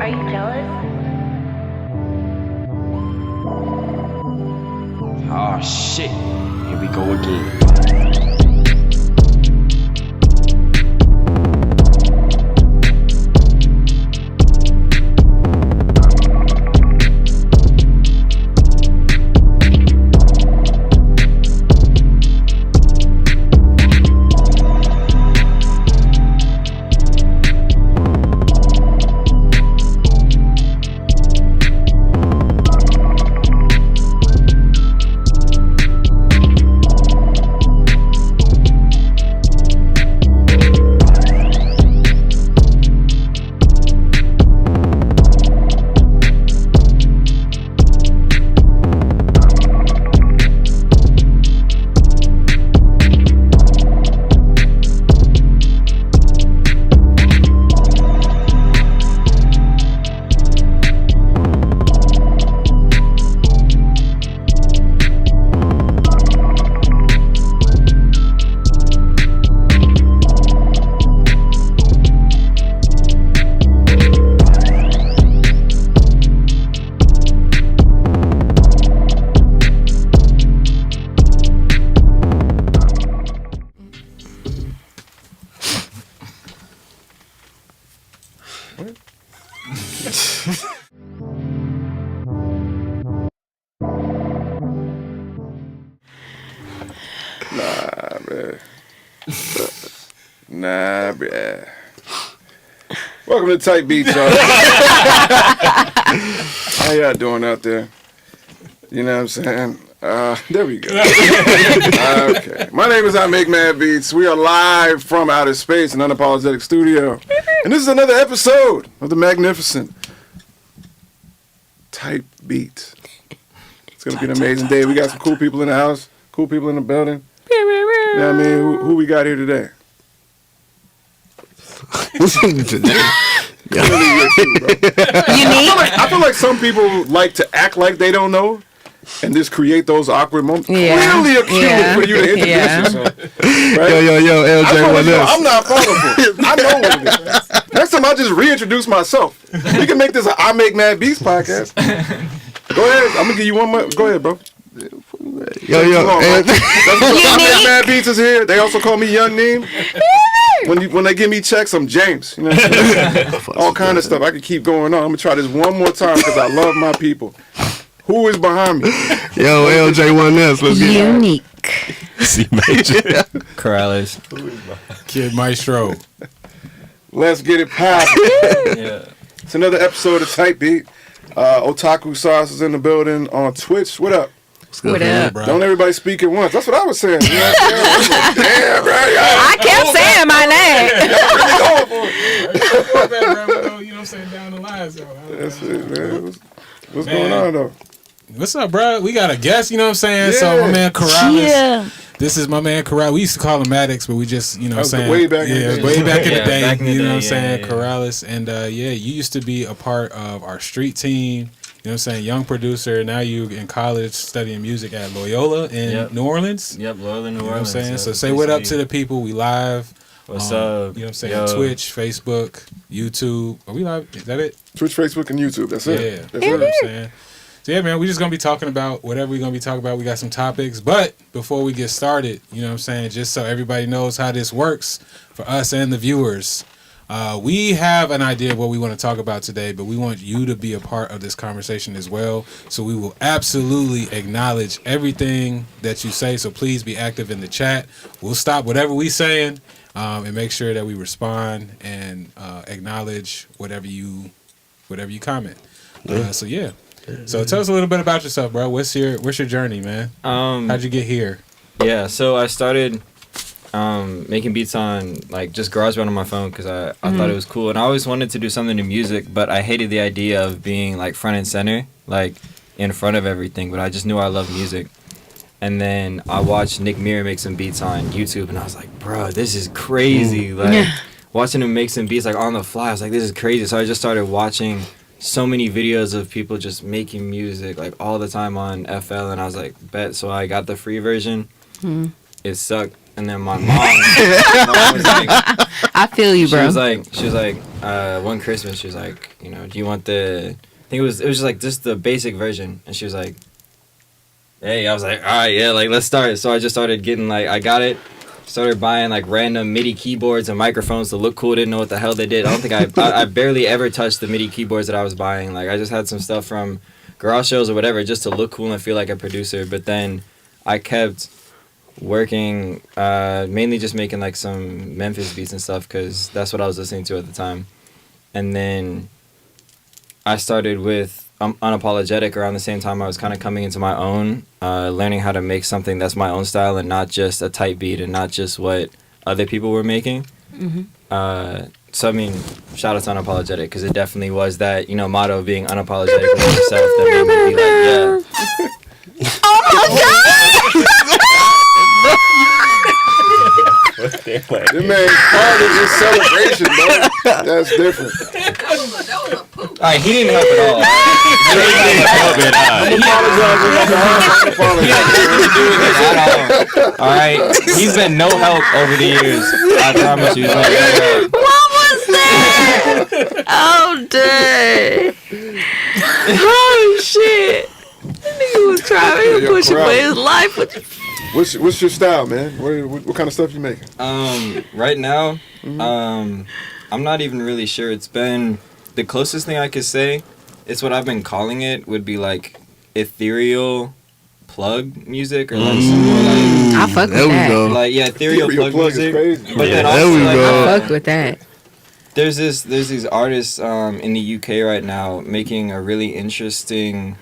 Are you jealous? Oh shit, here we go again. Nah, bruh. Welcome to Tight Beats, y'all. How y'all doing out there? You know what I'm saying? There we go. Okay. My name is I Make Mad Beats. We are live from outer space in Unapologetic Studio. And this is another episode of the magnificent Tight Beats. It's going to be an amazing day. We got some cool people in the house, cool people in the building. You know what I mean? Who we got here today? I feel like some people like to act like they don't know and just create those awkward moments. Yeah. Clearly a cue for you to introduce yourself. Right? Yo, LJ, what else? I'm not falling for it. I know what it is. Next time I'll just reintroduce myself. We can make this an I Make Mad Beats podcast. Go ahead. I'm going to give you one more. Go ahead, bro. Yo, That's I Make Mad Beats is here. They also call me Young Neem. When they give me checks, I'm James. You know what I'm saying? All kind of stuff. I can keep going on. I'm going to try this one more time because I love my people. Who is behind me? Yo, LJ, what else? Let's get it. Unique. C major. Corrales. Kid Maestro. Let's get it poppin'. Yeah. It's another episode of Tight Beat. Otaku Sauce is in the building on Twitch. What up? What up? Bro. Don't everybody speak at once. That's what I was saying. You know what I'm saying? Damn, bro. I kept saying my name. You know what I'm saying? Down the lines, though. That's it, man. What's going on, though? What's up, bro? We got a guest, you know what I'm saying? So, my man Corrales. Yeah. This is my man Corrales. We used to call him Maddox, but we just, you know what I'm saying? Way back in the day. Way back in the day. back in the You know what I'm day, saying? yeah. Corrales. And, you used to be a part of our street team. You know what I'm saying? Young producer. Now you in college studying music at Loyola in New Orleans. Yep, Loyola, New You know what I'm Orleans. saying? So say what up to the people. We live. What's You up? know what I'm saying? Yo. Twitch, Facebook, YouTube. Are we live? Is that it? Twitch, Facebook, and YouTube. That's it. Yeah. That's You know what it. I'm saying? So yeah, man, we just gonna be talking about whatever we're gonna be talking about. We got some topics, but before we get started, you know what I'm saying, just so everybody knows how this works for us and the viewers, we have an idea of what we want to talk about today, but we want you to be a part of this conversation as well. So we will absolutely acknowledge everything that you say. So please be active in the chat. We'll stop whatever we saying and make sure that we respond and acknowledge whatever you comment. So yeah. So tell us a little bit about yourself, bro. What's your journey, man? How'd you get here? Yeah, so I started making beats on like just GarageBand on my phone because I thought it was cool, and I always wanted to do something to music, but I hated the idea of being like front and center, like in front of everything. But I just knew I loved music, and then I watched Nick Mirror make some beats on YouTube, and I was like, bro, this is crazy. Like watching him make some beats like on the fly, I was like, this is crazy. So I just started watching so many videos of people just making music like all the time on FL, and I was like, bet. So I got the free version. It sucked And then my mom was like, I feel you, bro. she was like, one Christmas, she was like, you know, do you want I think it was just like just the basic version. And she was like, hey, I was like, all right, yeah, like let's start. So I just started getting like, I got it. Started buying like random MIDI keyboards and microphones to look cool. Didn't know what the hell they did. I don't think I barely ever touched the MIDI keyboards that I was buying. Like I just had some stuff from garage shows or whatever just to look cool and feel like a producer. But then I kept working, mainly just making like some Memphis beats and stuff because that's what I was listening to at the time. And then I started with Unapologetic around the same time I was kind of coming into my own, learning how to make something that's my own style and not just a type beat and not just what other people were making. So I mean, shout out to Unapologetic because it definitely was that, you know, motto of being unapologetic with yourself that made me be like, yeah. That man party is celebration, bro. That's different. All right, he didn't help at all. All right, he's been no help over the years. I promise you. What was that? Oh, dang. Oh, shit. That nigga was trying to push for his life. What's your style, man? What kind of stuff you making? Right now, I'm not even really sure. It's been the closest thing I could say. It's what I've been calling it. Would be like ethereal plug music or like some more like. I fuck with There we that. go. Like yeah, ethereal plug is music. crazy. But then there also we like, go. I fuck with that. there's these artists in the UK right now making a really interesting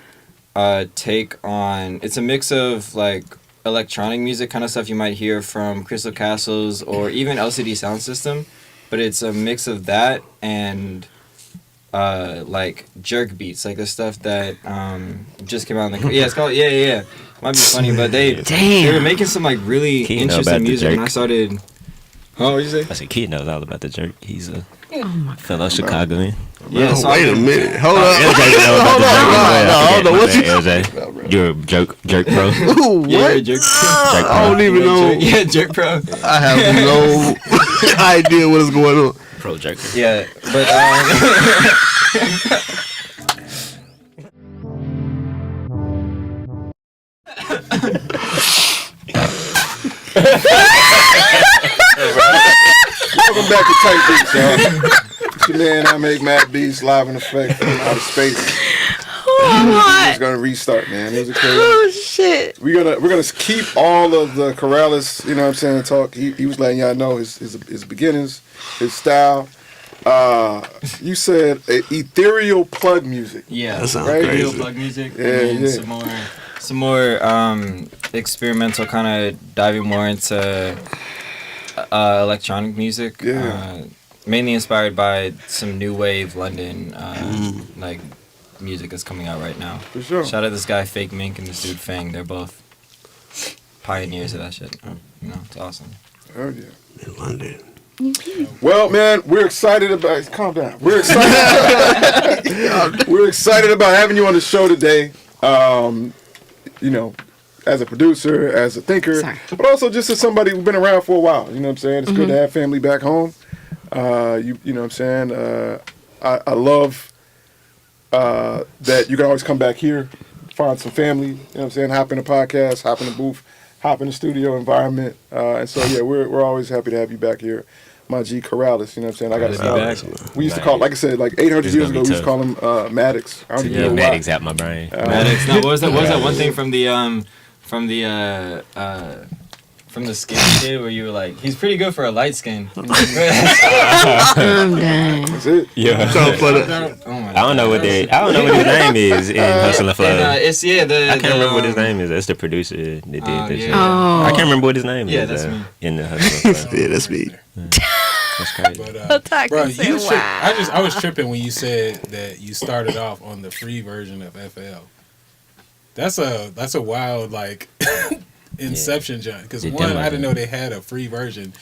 take on. It's a mix of like electronic music kind of stuff you might hear from Crystal Castles or even LCD Sound System, but it's a mix of that and like jerk beats, like the stuff that just came out in the it's called might be funny, but they were making some like really interesting music and I started. Oh, what you say? I said, Kid knows all about the jerk. He's a fellow Chicagoan. Yeah, Oh, so wait a minute. Hold up. LJ knows about the jerk. Hold on. What you? LJ, you're a jerk pro. Ooh, yeah, what? jerk. I don't even know. Yeah, jerk pro. I have no idea what is going on. Pro jerker. Yeah, but Welcome back to Tight Beats, y'all. It's your man, I Make Mad Beats, live in effect from outer space. We're just gonna restart, man. Music crazy. Oh, shit. We're gonna keep all of the Corrales, you know what I'm saying, talk. He was letting y'all know his beginnings, his style. You said ethereal plug music. yeah, That sounds Right? ethereal crazy. plug music. Yeah, and yeah. Some more experimental, kind of diving more into electronic music. Yeah. Mainly inspired by some new wave London like music that's coming out right now. For sure. Shout out this guy Fake Mink and this dude Fang. They're both pioneers of that shit. You know, it's awesome. Oh yeah. In London. Well, man, we're excited about. Calm down. We're excited. We're excited about having you on the show today. You know, as a producer, as a thinker, Sorry. but also just as somebody who's been around for a while. You know what I'm saying? It's good to have family back home. You know what I'm saying? I love that you can always come back here, find some family. You know what I'm saying? Hop in a podcast, hop in the booth, hop in the studio environment. And so yeah, we're always happy to have you back here. My G Corrales, you know what I'm saying? I got to stop. We used to call, like I said, like 800 It's years gonna ago, be we used to call him Maddox. I don't even know why. Maddox out my brain. Maddox. No, what was that one thing from the skin kid where you were like, he's pretty good for a light skin. I'm done. That's it. Yeah. So for the, Oh my I don't know what his name is in Hustle and Flow. And, it's I can't remember what his name is. That's the producer that did this. yeah. I can't remember what his name Yeah, is. that's me. In the Hustle and Flow. yeah, that's me. That's crazy. But, bro, I was tripping when you said that you started off on the free version of FL. That's a wild like inception jump because It one, I demoed didn't it. know they had a free version.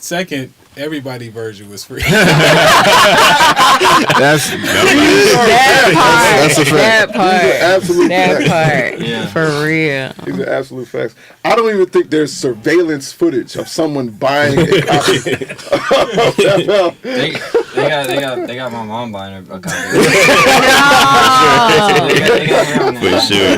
Second, everybody version was free. That's That a fact. Absolute That facts. part. Yeah. For real. These are absolute facts. I don't even think there's surveillance footage of someone buying a copy of FL. They got my mom buying a copy. No. They got her on For there. sure.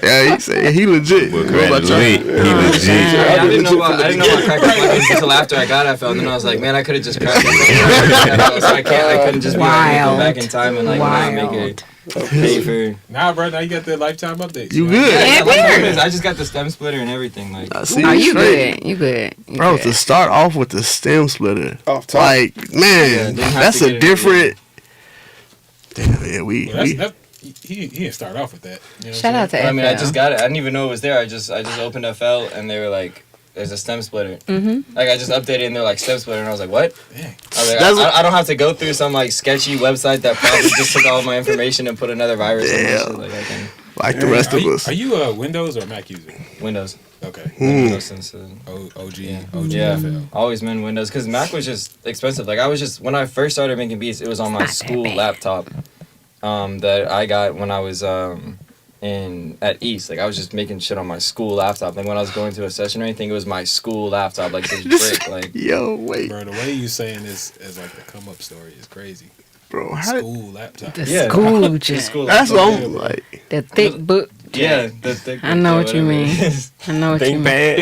Yeah, he said he legit. Well, What about y'all? he legit. Yeah, I didn't know about crack buckets until after I got FL, and then I was like, man, I could have just cracked it. So I couldn't just be like, go back in time and like not make it pay for. Nah, bro, now you got the lifetime updates. You man. good? Yeah, period. I just got the stem splitter and everything. Like, I see Oh, you straight. good. You good. You Bro, good. to start off with the stem splitter, Off top. like, man, didn't have that's to a get it. different. Damn, yeah, we Well, he didn't start off with that. You know Shout out to I mean, I FL. just got it. I didn't even know it was there. I just opened FL and they were like, "There's a stem splitter." Mm-hmm. Like I just updated and they're like stem splitter, and I was like, "What?" Dang. I was like, That's- I don't have to go through some like sketchy website that probably just took all my information and put another virus on my Damn. shit. Like I can like the rest of us. Are you a Windows or Mac user? Windows. Okay. Windows since OG yeah, FL. always been Windows because Mac was just expensive. Like I was just when I first started making beats, it was on my not that school bad. laptop that I got when I was at East. Like I was just making shit on my school laptop. Like when I was going to a session or anything, it was my school laptop. Like this brick. Like Yo, wait, Bro, the way you saying this as like the come up story is crazy. bro, how did, School laptop. The Yeah. school the just. school that's laptop. what I'm like. The thick book. Yeah, the thick. I know what you whatever mean. it is. I know what you mean. Think bad.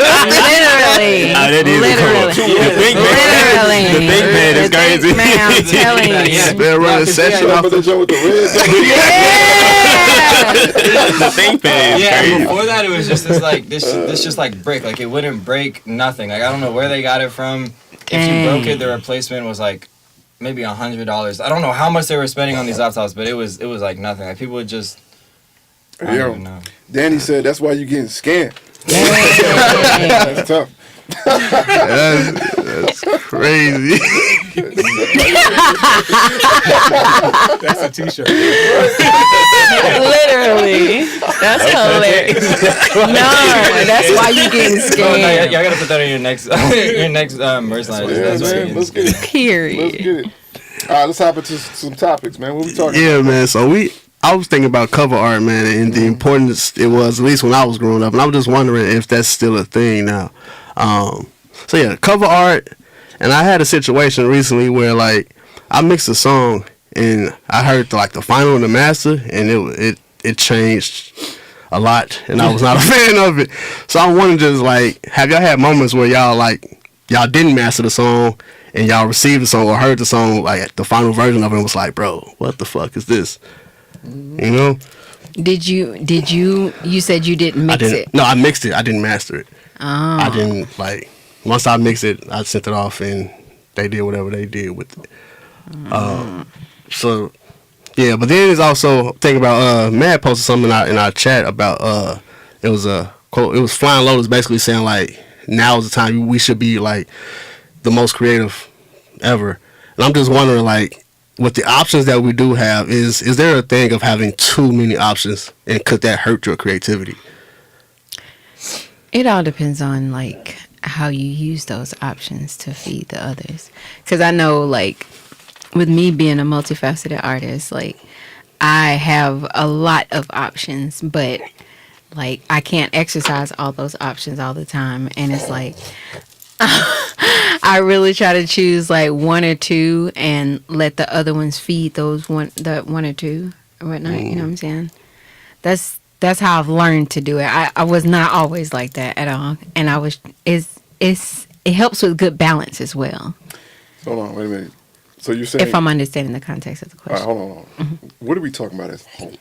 Literally. Ah, that is Literally. cool. The think Literally. The think bad is The think crazy. man, I'm telling you. Yeah. They're running session Remember off the joint with the red? Yeah. The think bad is Yeah, crazy. before that it was just this like this just like brick. Like it wouldn't break nothing. Like I don't know where they got it from. If you broke it, the replacement was like maybe $100. I don't know how much they were spending on these laptops, but it was like nothing. Like people would just I don't Yo, even know. Danny said that's why you getting scammed. Yeah. That's tough. That's crazy. That's a t-shirt. Literally. That's hilarious. No, that's why you getting Oh, no, scared. y'all gotta put that on your next merch line. Yeah, That's what man, it let's is. get it. Let's Period. get it. All right, let's hop into some topics, man. What we talking Yeah, man. So I was thinking about cover art, man, and the importance it was, at least when I was growing up, and I was just wondering if that's still a thing now. So yeah, cover art, and I had a situation recently where like I mixed a song and I heard the final and the master, and it changed a lot, and I was not a fan of it. So I wanted to just like, have y'all had moments where y'all didn't master the song and y'all received the song or heard the song like the final version of it and was like, bro, what the fuck is this? You know? Did you said you didn't I mix didn't. it? No, I mixed it. I didn't master it. Oh. I didn't once I mixed it, I sent it off and they did whatever they did with it. So yeah, but then it's also thinking about Matt posted something in our chat about it was a quote, it was Flying Lotus basically saying like now is the time we should be like the most creative ever. And I'm just wondering like with the options that we do have, is there a thing of having too many options and could that hurt your creativity? It all depends on like how you use those options to feed the others. Because I know like with me being a multifaceted artist, like I have a lot of options, but like I can't exercise all those options all the time. And it's like I really try to choose like one or two and let the other ones feed those one or two or whatnot. You know what I'm saying? That's how I've learned to do it. I was not always like that at all, and it helps with good balance as well. Hold on, wait a minute. So you're saying If I'm understanding the context of the all right, question. hold on. What are we talking about as a whole?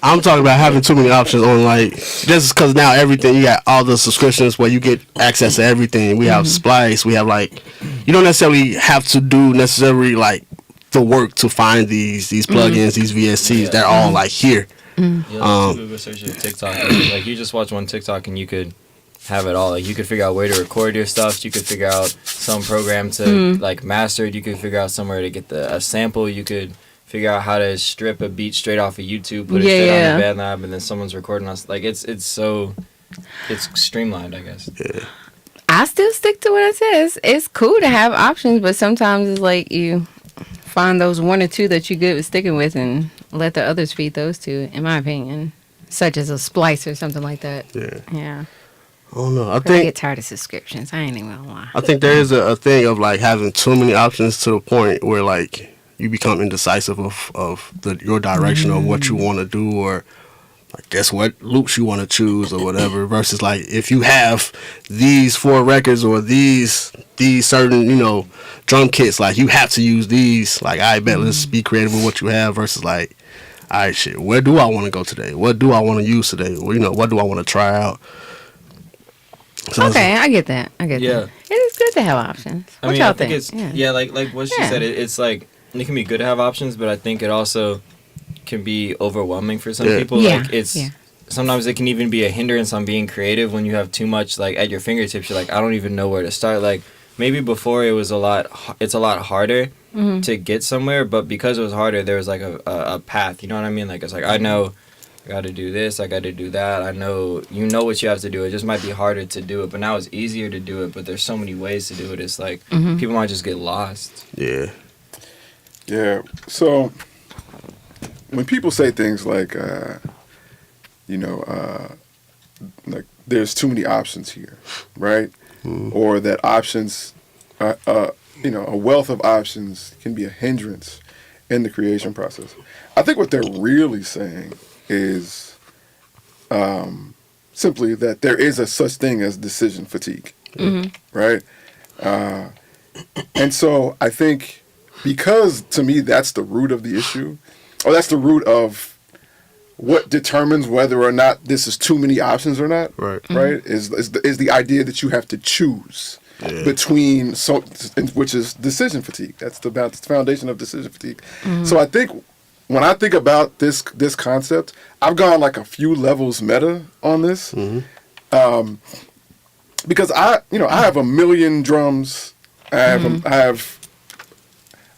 I'm talking about having too many options on like just because now everything you got all the subscriptions where you get access to everything. We have Splice. We have like you don't necessarily have to do necessarily like the work to find these plugins, these VSTs. They're all like here. Yeah, like Google search your TikTok. Like you just watch one TikTok and you could have it all. Like you could figure out where to record your stuff. You could figure out some program to like master it. You could figure out somewhere to get a sample. You could figure out how to strip a beat straight off of YouTube, put it straight on the BandLab, and then someone's recording us. Like it's so it's streamlined, I guess. I still stick to what I said. It's cool to have options, but sometimes it's like you find those one or two that you're good with sticking with and let the others feed those two, in my opinion. Such as a splice or something like that. Yeah. I don't know. I I think get tired of subscriptions. I ain't even gonna lie. I think there is a thing of like having too many options to the point where like you become indecisive of your direction of what you want to do, or I guess what loops you want to choose or whatever. Versus like if you have these 4 records or these certain drum kits, like you have to use these. Like I bet let's be creative with what you have. Versus like, all right, shit, where do I want to go today? What do I want to use today? Well, what do I want to try out? So Okay, I get that. Yeah. That. It is good to have options. What y'all I think think? it's like what she Yeah. said. It's like it can be good to have options, but I think it also can be overwhelming for some people. Yeah, Like it's yeah. sometimes it can even be a hindrance on being creative when you have too much like at your fingertips. You're like, I don't even know where to start. Like maybe before it's a lot harder to get somewhere, but because it was harder, there was like a path. You know what I mean? Like it's like I know I got to do this, I got to do that. I know what you have to do. It just might be harder to do it, but now it's easier to do it. But there's so many ways to do it. It's like people might just get lost. yeah. Yeah. So when people say things like, like there's too many options here, right? Or that options, a wealth of options can be a hindrance in the creation process. I think what they're really saying is simply that there is a such thing as decision fatigue, right? And so I think because to me that's the root of the issue, or that's the root of what determines whether or not this is too many options or not, Right. right? Is the idea that you have to choose between which is decision fatigue. That's the foundation of decision fatigue. So I think when I think about this concept, I've gone like a few levels meta on this, because I have a million drums.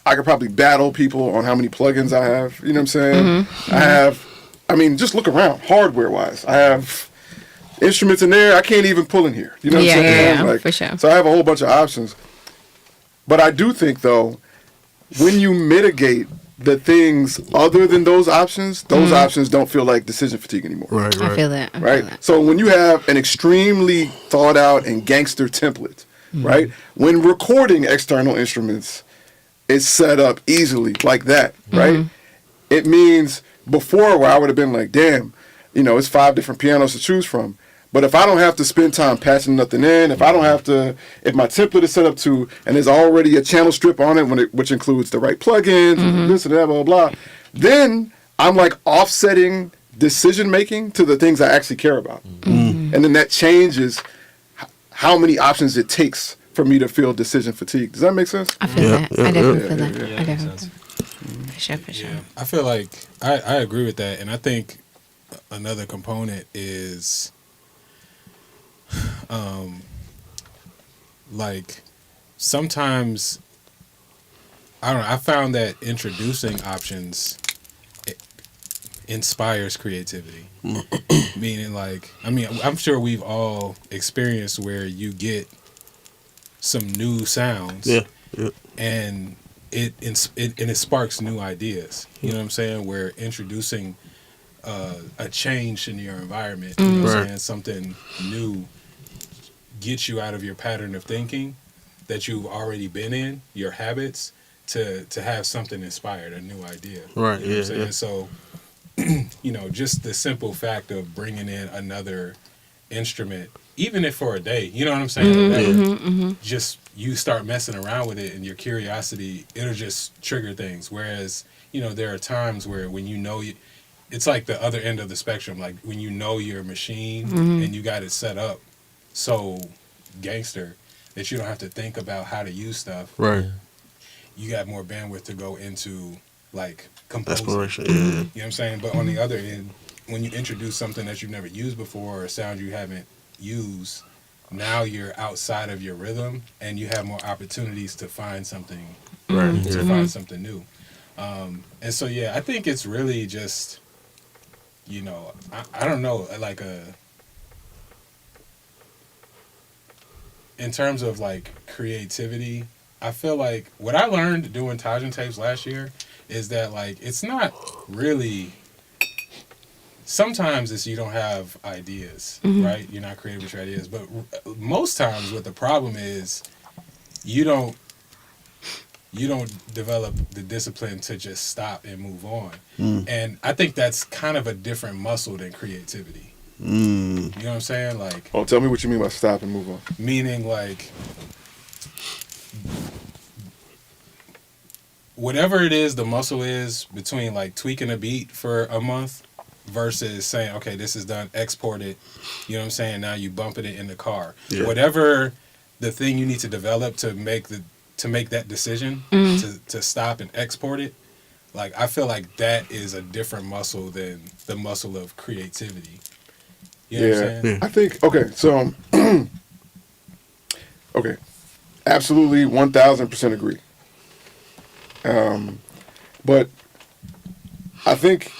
I could probably battle people on how many plugins I have. You know what I'm saying? Just look around, hardware-wise. I have instruments in there I can't even pull in here. You know what I'm saying? Yeah, for sure. So I have a whole bunch of options. But I do think, though, when you mitigate the things other than those options don't feel like decision fatigue anymore. Right. I feel that. I feel Right? that. So when you have an extremely thought out and gangster template, right? When recording external instruments is set up easily like that, right? It means before where I would have been like, damn, it's 5 different pianos to choose from. But if I don't have to spend time patching nothing in, if my template is set up to, and there's already a channel strip on it, which includes the right plugins, and this and that, blah, blah, blah, then I'm like offsetting decision making to the things I actually care about. And then that changes how many options it takes for me to feel decision fatigue. Does that make sense? I feel that. I definitely feel that. Yeah, I makes definitely sense. For sure, for sure. Yeah, I feel like I agree with that, and I think another component is, like sometimes I don't know. I found that introducing options inspires creativity. Meaning, I'm sure we've all experienced where you get some new sounds, and it sparks new ideas. You know what I'm saying? Where introducing a change in your environment, you know what I'm saying, something new, gets you out of your pattern of thinking that you've already been in, your habits, to have something inspired, a new idea. Right. You know what I'm saying? So, just the simple fact of bringing in another instrument, even if for a day, you know what I'm saying? Just you start messing around with it and your curiosity, it'll just trigger things. Whereas, there are times where when it's like the other end of the spectrum, like when your machine and you got it set up so gangster that you don't have to think about how to use stuff. Right. You got more bandwidth to go into like composing. Exploration. You know what I'm saying? But on the other end, when you introduce something that you've never used before or a sound you haven't used, now you're outside of your rhythm and you have more opportunities to find something find something new. And so I think it's really just I don't know, like in terms of like creativity, I feel like what I learned doing Tajin tapes last year is that like it's not really. Sometimes it's you don't have ideas, right? You're not creative with your ideas, but most times what the problem is, you don't develop the discipline to just stop and move on. And I think that's kind of a different muscle than creativity. You know what I'm saying? Like, Oh, tell me what you mean by stop and move on. meaning like whatever it is the muscle is between like tweaking a beat for a month versus saying, okay, this is done, export it, you know what I'm saying, now you bumping it in the car. Yeah. Whatever the thing you need to develop to make that decision to stop and export it, like I feel like that is a different muscle than the muscle of creativity. You know what I'm saying? I think, okay, so, okay, absolutely 1,000% agree. But I think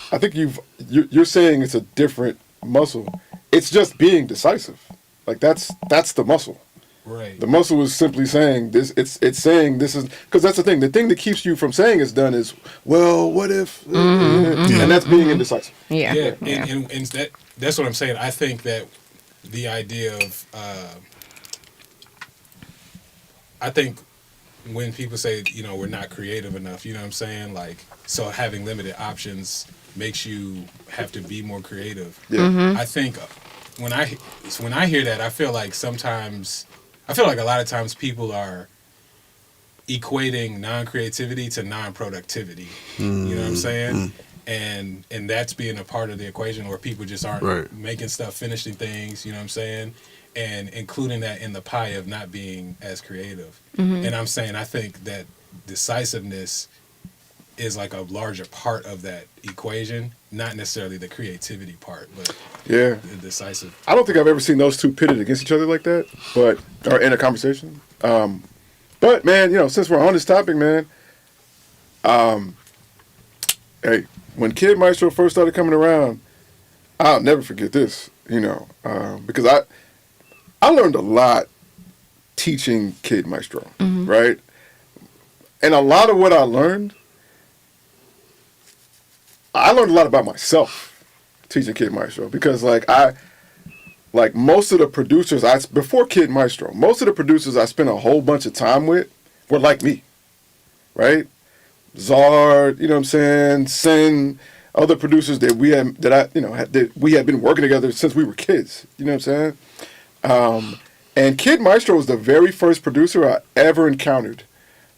you're saying it's a different muscle. It's just being decisive. Like that's the muscle. Right. The muscle is simply saying this. It's saying this is because that's the thing. The thing that keeps you from saying it's done is, well, what if? And that's being indecisive. Yeah. Yeah, and that's what I'm saying. I think that the idea of I think when people say, you know, we're not creative enough, you know what I'm saying? Like, so having limited options makes you have to be more creative. Yeah. I think when I hear that, I feel like a lot of times people are equating non-creativity to non-productivity. You know what I'm saying? And that's being a part of the equation where people just aren't making stuff, finishing things, you know what I'm saying? And including that in the pie of not being as creative. And I'm saying I think that decisiveness is like a larger part of that equation, not necessarily the creativity part, but Yeah. the decisive. I don't think I've ever seen those two pitted against each other like that, or in a conversation. But man, you know, since we're on this topic, man, hey, when Kid Maestro first started coming around, I'll never forget this, you know, because I learned a lot teaching Kid Maestro, right? And a lot of what I learned a lot about myself teaching Kid Maestro because like most of the producers before Kid Maestro, most of the producers I spent a whole bunch of time with were like me, right? Zard, you know what I'm saying? Sen, other producers that we had been working together since we were kids, you know what I'm saying? And Kid Maestro was the very first producer I ever encountered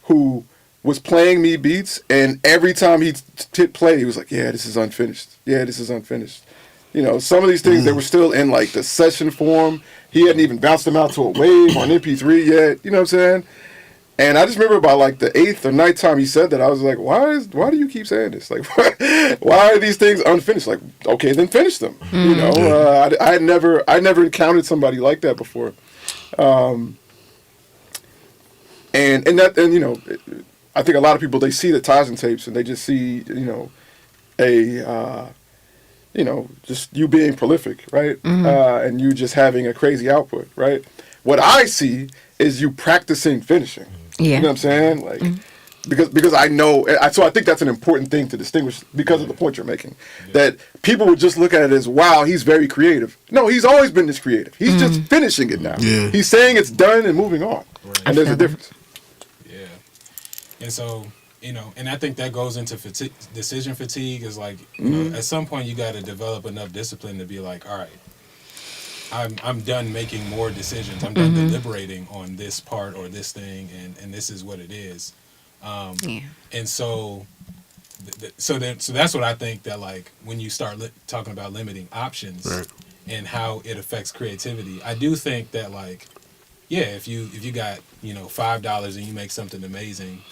who was playing me beats, and every time he hit play, he was like, yeah, this is unfinished. Yeah, this is unfinished. You know, some of these things, they were still in, like, the session form. He hadn't even bounced them out to a wave on MP3 yet. You know what I'm saying? And I just remember by, like, the 8th or 9th time he said that, I was like, why do you keep saying this? Like, why are these things unfinished? Like, okay, then finish them. You know, I never encountered somebody like that before. And you know, I think a lot of people, they see the Tajin tapes and they just see, you know, just you being prolific, right? And you just having a crazy output, right? What I see is you practicing finishing. Yeah. You know what I'm saying? Like, because I know, so I think that's an important thing to distinguish because of the point you're making. That people would just look at it as, wow, he's very creative. No, he's always been this creative. He's just finishing it now. Yeah. He's saying it's done and moving on. Right. And there's a difference. Yeah. And so, you know, and I think that goes into decision fatigue is like, you know, at some point you got to develop enough discipline to be like, all right, I'm done making more decisions. I'm done deliberating on this part or this thing, and this is what it is. And so, so that's what I think that like when you start talking about limiting options and how it affects creativity, I do think that like, yeah, if you got, you know, $5 and you make something amazing,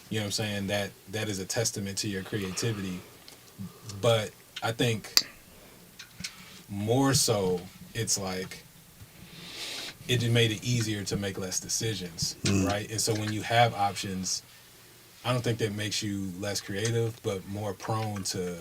you know what I'm saying, that is a testament to your creativity. But I think more so it's like it just made it easier to make less decisions, right? And so when you have options, I don't think that makes you less creative, but more prone to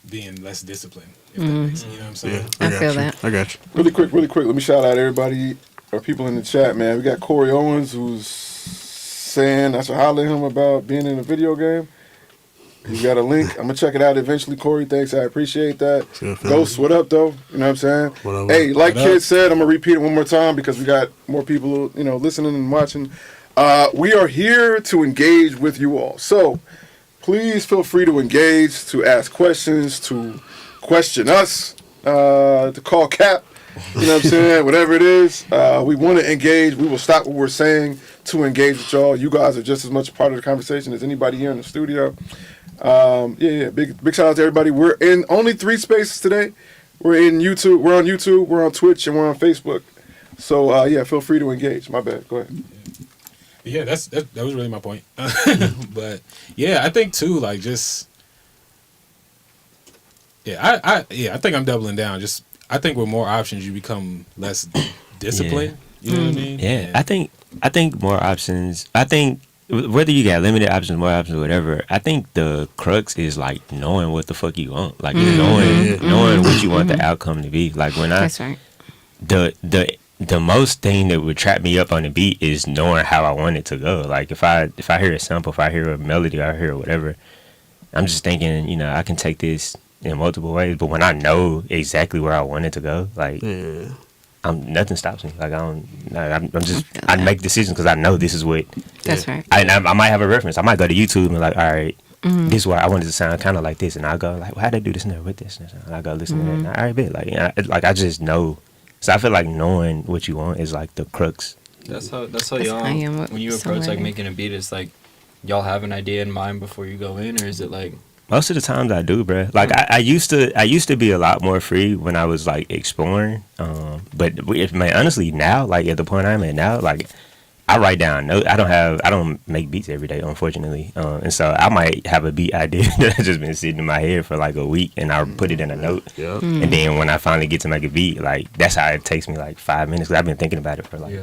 being less disciplined. If that makes, you know what I'm saying? Yeah, I feel that. I got you. Really quick. Let me shout out everybody our people in the chat, man. We got Corey Owens who's saying I should holler at him about being in a video game. He's got a link. I'm gonna check it out eventually. Corey, thanks. I appreciate that. Ghost, what up, though? You know what I'm saying? What up? Hey, like What Kid up? said, I'm gonna repeat it one more time because we got more people, you know, listening and watching. We are here to engage with you all. So please feel free to engage, to ask questions, to question us, to call Cap. You know what I'm saying? Whatever it is, we want to engage. We will stop what we're saying to engage with y'all. You guys are just as much a part of the conversation as anybody here in the studio. Big shout out to everybody. We're in only 3 spaces today. We're in YouTube. We're on YouTube. We're on Twitch, and we're on Facebook. So feel free to engage. My bad. Go ahead. Yeah, that was really my point. But yeah, I think too, like just I think I'm doubling down. Just I think with more options, you become less disciplined. You know what I mean? Yeah, I think more options. I think whether you got limited options, more options, whatever. I think the crux is like knowing what the fuck you want, like knowing what you want the outcome to be. Like when That's right. the most thing that would trap me up on the beat is knowing how I want it to go. Like if I hear a sample, if I hear a melody, I hear whatever, I'm just thinking, you know, I can take this in multiple ways. But when I know exactly where I want it to go, like nothing stops me. Like I make decisions because I know this is what. That's right. I might have a reference. I might go to YouTube and like, all right, this is why I wanted to sound kind of like this, and I go like, well, how'd they do this and with this? And I go listen to that. And all right, bet. Like I just know. So I feel like knowing what you want is like the crux. That's how That's y'all, how I am with when you approach like songwriting. making a beat, it's like y'all have an idea in mind before you go in, or is it like Most of the times I do, bruh. Like I used to be a lot more free when I was like exploring. But honestly now, like at the point I'm at now, like I write down notes. I don't make beats every day, unfortunately. And so I might have a beat idea that has just been sitting in my head for like a week, and I put it in a note. Yeah. And then when I finally get to make a beat, like that's how it takes me like 5 minutes. Cause I've been thinking about it for like,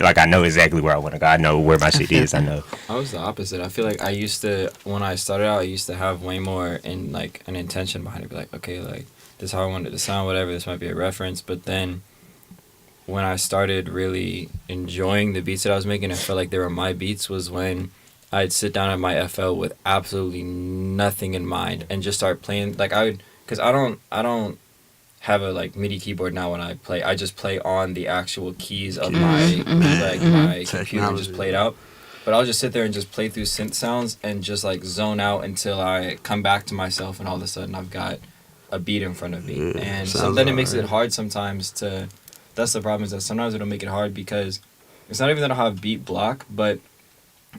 like I know exactly where I want to go. I know where my shit is. I know. I was the opposite. I feel like I used to, when I started out, I used to have way more in like an intention behind it. Be like, okay, like this is how I wanted it to sound, whatever. This might be a reference. But then when I started really enjoying the beats that I was making, I felt like they were my beats, was when I'd sit down at my FL with absolutely nothing in mind and just start playing. Like because I don't have a like MIDI keyboard now when I play. I just play on the actual keys of my my computer, just play it out. But I'll just sit there and just play through synth sounds and just like zone out until I come back to myself, and all of a sudden I've got a beat in front of me. And so then it makes it hard sometimes to. That's the problem, is that sometimes it'll make it hard because it's not even that I'll have beat block, but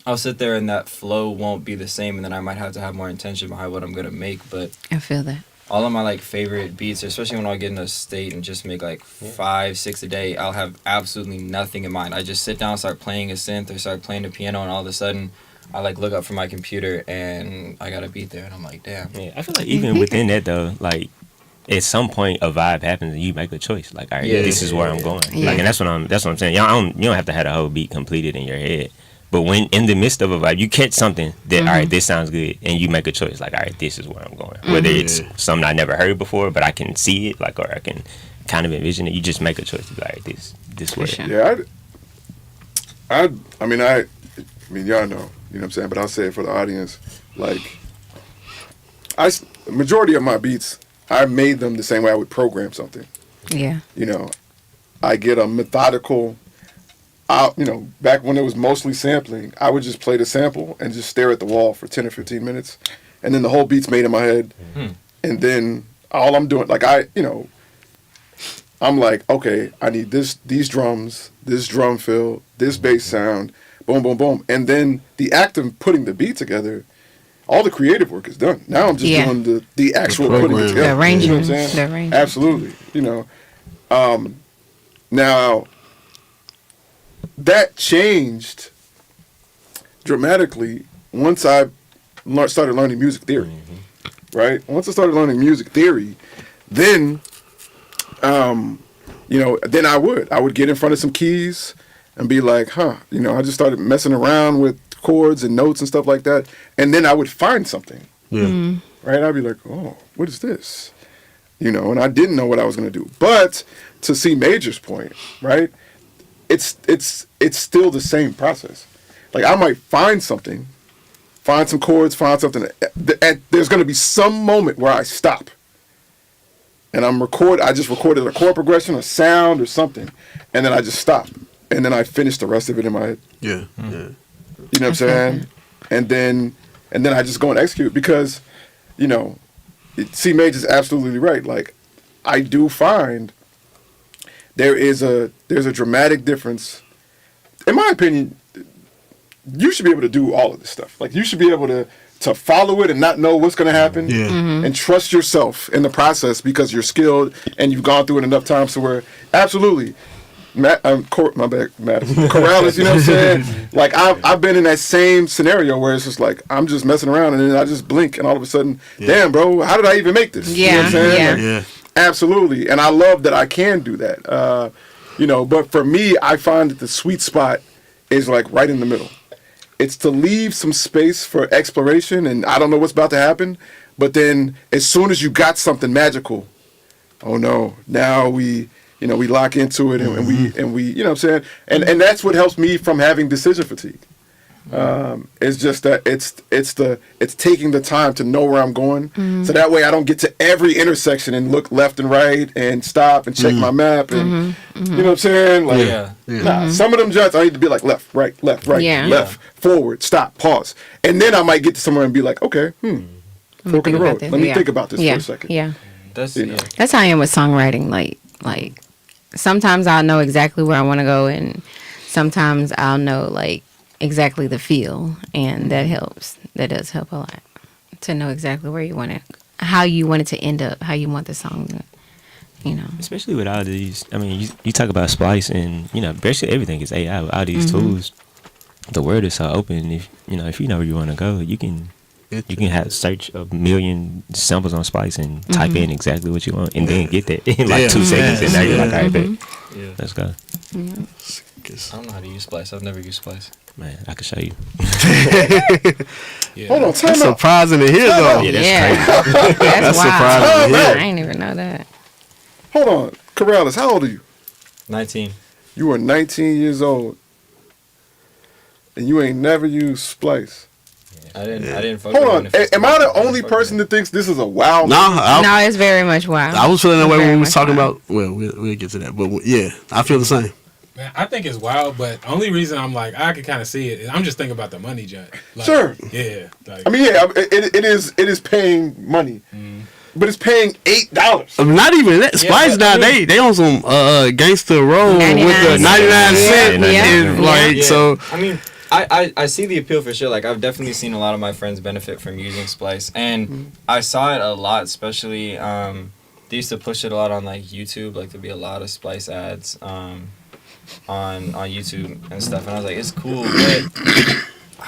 I'll sit there and that flow won't be the same, and then I might have to have more intention behind what I'm gonna make. But I feel that. all of my like favorite beats, especially when I get in a state and just make like 5, 6 a day, I'll have absolutely nothing in mind. I just sit down, start playing a synth or start playing the piano, and all of a sudden I like look up from my computer and I got a beat there, and I'm like, damn. Yeah, I feel like even within that though, like at some point a vibe happens and you make a choice. Like, all right, this is where I'm going. Yeah. Like, and that's what I'm saying. You don't have to have the whole beat completed in your head. But when in the midst of a vibe, you catch something that, all right, this sounds good, and you make a choice. Like, all right, this is where I'm going. Whether it's something I never heard before, but I can see it, like, or I can kind of envision it. You just make a choice to be like, this way. Sure. Yeah, I mean, y'all know, you know what I'm saying, but I'll say it for the audience. Like, majority of my beats, I made them the same way I would program something. Yeah. You know, I get a methodical, you know, back when it was mostly sampling, I would just play the sample and just stare at the wall for 10 or 15 minutes. And then the whole beat's made in my head. And then all I'm doing, like I'm like, okay, I need these drums, this drum fill, this bass sound, boom, boom, boom. And then the act of putting the beat together, all the creative work is done. Now I'm just doing the actual putting it together. The arrangement. You know what I'm saying? The arrangement. Absolutely. You know. Now, that changed dramatically once I started learning music theory. Right? Once I started learning music theory, then, you know, then I would get in front of some keys and be like, you know, I just started messing around with chords and notes and stuff like that, and then I would find something. Right? I'd be like, oh, what is this? You know, and I didn't know what I was going to do. But to C Major's point, right, it's still the same process. Like I might find something, find some chords, find something. There's going to be some moment where I stop, and I just recorded a chord progression, a sound, or something, and then I just stop, and then I finish the rest of it in my head. Yeah. You know what I'm saying? And then I just go and execute because, you know, C Major's absolutely right. Like, I do find there's a dramatic difference. In my opinion, you should be able to do all of this stuff. Like, you should be able to follow it and not know what's going to happen, and trust yourself in the process because you're skilled and you've gone through it enough times to where absolutely. My bad, Corrales, you know what I'm saying? Like I've been in that same scenario where it's just like I'm just messing around and then I just blink and all of a sudden, damn, bro, how did I even make this? Yeah, you know what I'm saying? yeah. Like, absolutely, and I love that I can do that. You know, but for me, I find that the sweet spot is like right in the middle. It's to leave some space for exploration, and I don't know what's about to happen, but then as soon as you got something magical, oh no, now we lock into it and we, you know what I'm saying? And that's what helps me from having decision fatigue. It's just that it's taking the time to know where I'm going. So that way I don't get to every intersection and look left and right and stop and check my map and you know what I'm saying? Like nah, some of them jumps I need to be like left, right, Yeah. left, forward, stop, pause. And then I might get to somewhere and be like, okay, fork in the road. Let me think about this for a second. Yeah. That's You know. That's how I am with songwriting. Like sometimes I'll know exactly where I want to go, and sometimes I'll know like exactly the feel, and that helps. That does help a lot to know exactly where you want it, how you want it to end up, how you want the song to, you know. Especially with all these, I mean, you talk about Splice, and you know, basically everything is AI. With all these tools, the world is so open. If you know where you want to go, you can have search a million samples on Splice and type in exactly what you want, and then get that in like 2 seconds, and now you're like, all right, bet. Yeah. Let's go. I don't know how to use Splice. I've never used Splice. Man, I can show you. Yeah. Hold on, time That's out. surprising to hear, though. Yeah, that's Yeah. crazy. That's wild. surprising to hear. I ain't even know that. Hold on, Corrales, how old are you? 19. You are 19 years old, and you ain't never used Splice. I didn't fuck Hold with on, it at am I the first. only person that thinks this is a wow? No, No, it's very much wild. I was feeling that way Very when we much was talking wild. about. Well, we'll get to that, but yeah, I feel the same. Man, I think it's wild, but only reason I'm like I can kind of see it is I'm just thinking about the money junk. Like, Sure. Yeah. Like, I mean, yeah, it is paying money, but it's paying $8. Not even that. Splice but I now mean- they on some gangster roll with 99 the 99 cent. Yeah. and, like Yeah. so. I mean, I see the appeal for sure. Like, I've definitely seen a lot of my friends benefit from using Splice. And I saw it a lot, especially, they used to push it a lot on, like, YouTube. Like, there'd be a lot of Splice ads on YouTube and stuff. And I was like, it's cool, but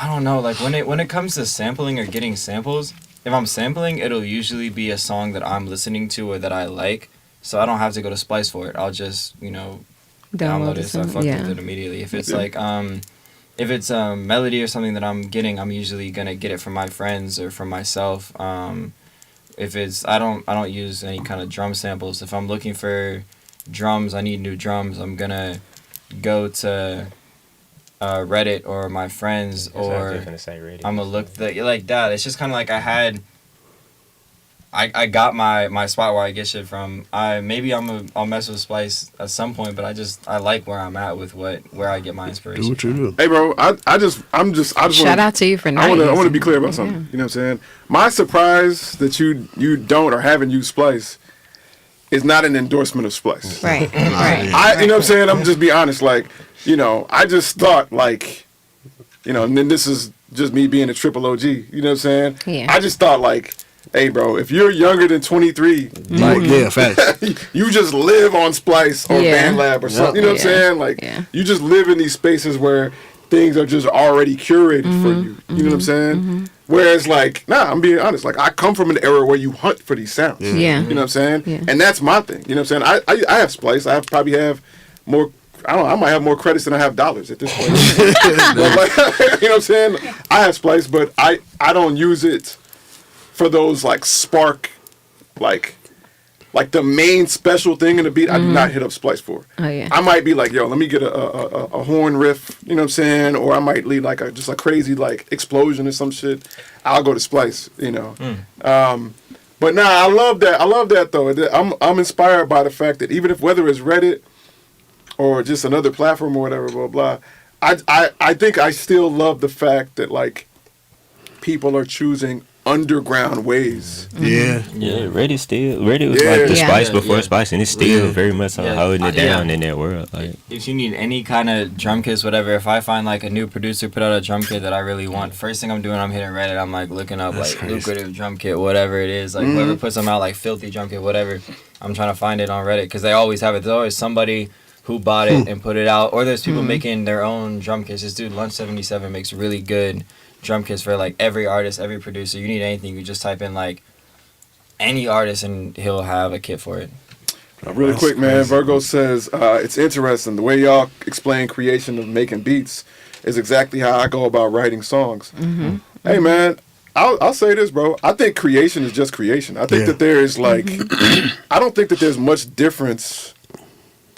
I don't know. Like, when it comes to sampling or getting samples, if I'm sampling, it'll usually be a song that I'm listening to or that I like. So I don't have to go to Splice for it. I'll just, download it, so I fuck with it immediately. If it's like if it's a melody or something that I'm getting, I'm usually gonna get it from my friends or from myself. If it's I don't use any kind of drum samples. If I'm looking for drums, I need new drums, I'm gonna go to Reddit or my friends, or I'm gonna look like that. It's just kind of like I got my spot where I get shit from. I'll mess with Splice at some point, but I like where I'm at with where I get my inspiration. Do what you do. Hey, bro, I just Shout out to you for not I want to using be clear about it. something. Yeah. You know what I'm saying? My surprise that you don't or haven't used Splice is not an endorsement of Splice. Right. Right. You know what I'm saying? I'm just be honest. Like, I just thought like, and then this is just me being a triple OG. You know what I'm saying? Yeah. I just thought like, hey, bro, if you're younger than 23, Like yeah, facts. you just live on Splice or Yeah. BandLab or something. You know what I'm Yeah. saying? Like, Yeah. you just live in these spaces where things are just already curated for you. You know what I'm saying? Whereas, like, I'm being honest. Like, I come from an era where you hunt for these sounds. Yeah. You know what I'm saying? Yeah. And that's my thing. You know what I'm saying? I have Splice. probably have more. I don't know. I might have more credits than I have dollars at this point. But, like, you know what I'm saying? I have Splice, but I don't use it for those like spark, like like the main special thing in the beat, I do not hit up Splice for. Oh, yeah. I might be like, yo, let me get a horn riff, you know what I'm saying? Or I might lead like just a crazy like explosion or some shit. I'll go to Splice, you know. But nah, I love that. I love that though. I'm inspired by the fact that even if whether it's Reddit or just another platform or whatever, blah blah, I think I still love the fact that like people are choosing underground ways. Yeah, Reddit was like the Yeah. Spice before Yeah. Spice, and it's still very much Yeah. holding it down Yeah. in that world. Like, If you need any kind of drum kits, whatever, if I find like a new producer put out a drum kit that I really want, first thing I'm doing, I'm hitting Reddit. I'm like looking up That's like crazy. lucrative drum kit, whatever it is. Like whoever puts them out, like filthy drum kit, whatever. I'm trying to find it on Reddit because they always have it. There's always somebody who bought it and put it out, or there's people making their own drum kits. This dude Lunch 77 makes really good drum kits for like every artist, every producer. You need anything, you just type in like any artist and he'll have a kit for it. Really quick, man. Virgo says it's interesting the way y'all explain creation of making beats is exactly how I go about writing songs. Hey, man. I'll say this, bro. I think creation is just creation. I think that there is like, I don't think that there's much difference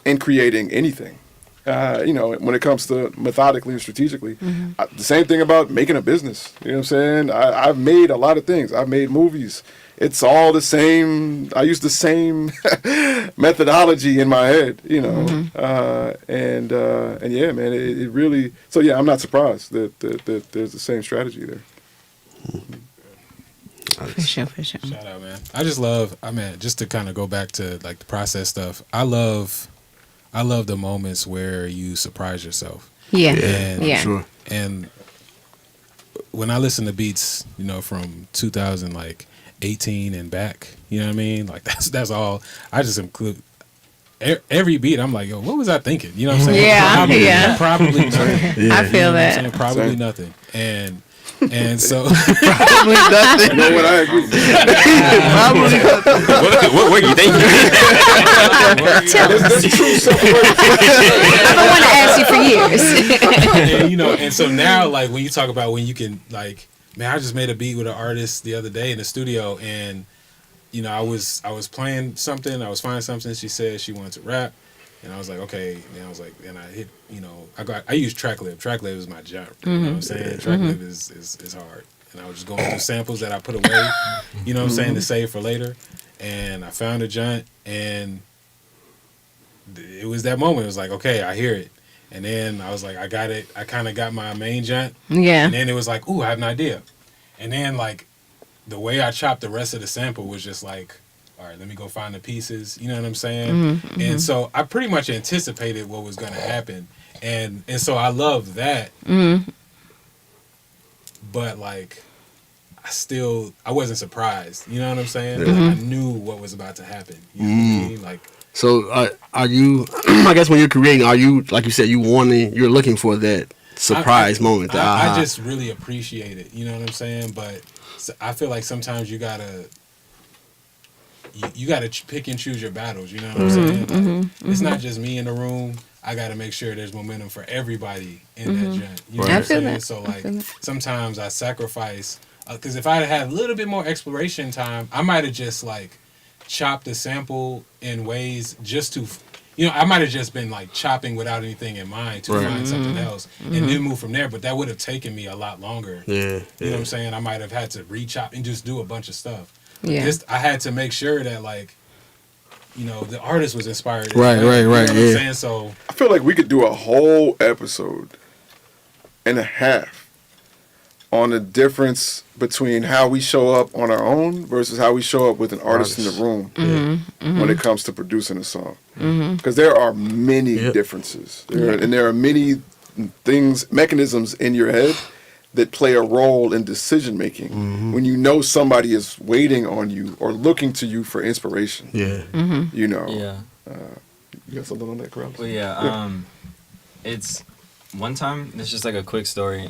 in creating anything. You know, when it comes to methodically and strategically. The same thing about making a business. You know what I'm saying? I've made a lot of things. I've made movies. It's all the same. I use the same methodology in my head, you know. And yeah, man, it really. So yeah, I'm not surprised that there's the same strategy there. For sure. Shout out, man. I just love. I mean, just to kind of go back to like the process stuff. I love the moments where you surprise yourself. Yeah. And, Yeah. Sure. And when I listen to beats, you know, from 2018 and back, you know what I mean? Like that's all. I just include every beat. I'm like, yo, what was I thinking? You know what I'm saying? Yeah, Probably nothing. I feel You know what I'm that. saying? Probably Same. nothing. And so Probably nothing. You know what? I agree. what were you thinking? There's true separation. I've been wanting to ask you for years. and, you know, and so now, like, when you talk about when you can, like, man, I just made a beat with an artist the other day in the studio, and you know, I was playing something, I was finding something. She said she wanted to rap, and I was like, okay. And I was like, and I hit, you know, I use TrackLib. TrackLib is my job. You know what I'm saying? TrackLib is hard, and I was just going through samples that I put away, you know what I'm saying, to save for later, and I found a joint, and it was that moment. It was like, okay, I hear it. And then I was like, I got it. I kind of got my main joint. Yeah. And then it was like, ooh, I have an idea. And then, like, the way I chopped the rest of the sample was just like, all right, let me go find the pieces. You know what I'm saying? And so I pretty much anticipated what was going to happen. And so I love that. But, like, I wasn't surprised. You know what I'm saying? Like, I knew what was about to happen. You know what I mean? Like, So are you? I guess when you're creating, are you, like you said, you're looking for that surprise moment? The I aha. just really appreciate it. You know what I'm saying? But I feel like sometimes you gotta pick and choose your battles. You know what I'm saying? Like, it's not just me in the room. I gotta make sure there's momentum for everybody in that joint. You know what I I'm feel saying? that. So I feel like that. sometimes I sacrifice because if I had a little bit more exploration time, I might have just like chopped the sample in ways just to, you know, I might have just been like chopping without anything in mind to find something else and then move from there. But that would have taken me a lot longer. Yeah. You know what I'm saying? I might have had to re-chop and just do a bunch of stuff. Yeah. I had to make sure that like, you know, the artist was inspired. as Right, well. right, You know right, what I'm yeah. saying? So I feel like we could do a whole episode and a half on the difference between how we show up on our own versus how we show up with an artist in the room when it comes to producing a song. Because there are many differences. There are many things, mechanisms in your head that play a role in decision making when you know somebody is waiting on you or looking to you for inspiration. Yeah. You know. Yeah. You got something on that, Krause? Well, yeah. It's one time. It's just like a quick story.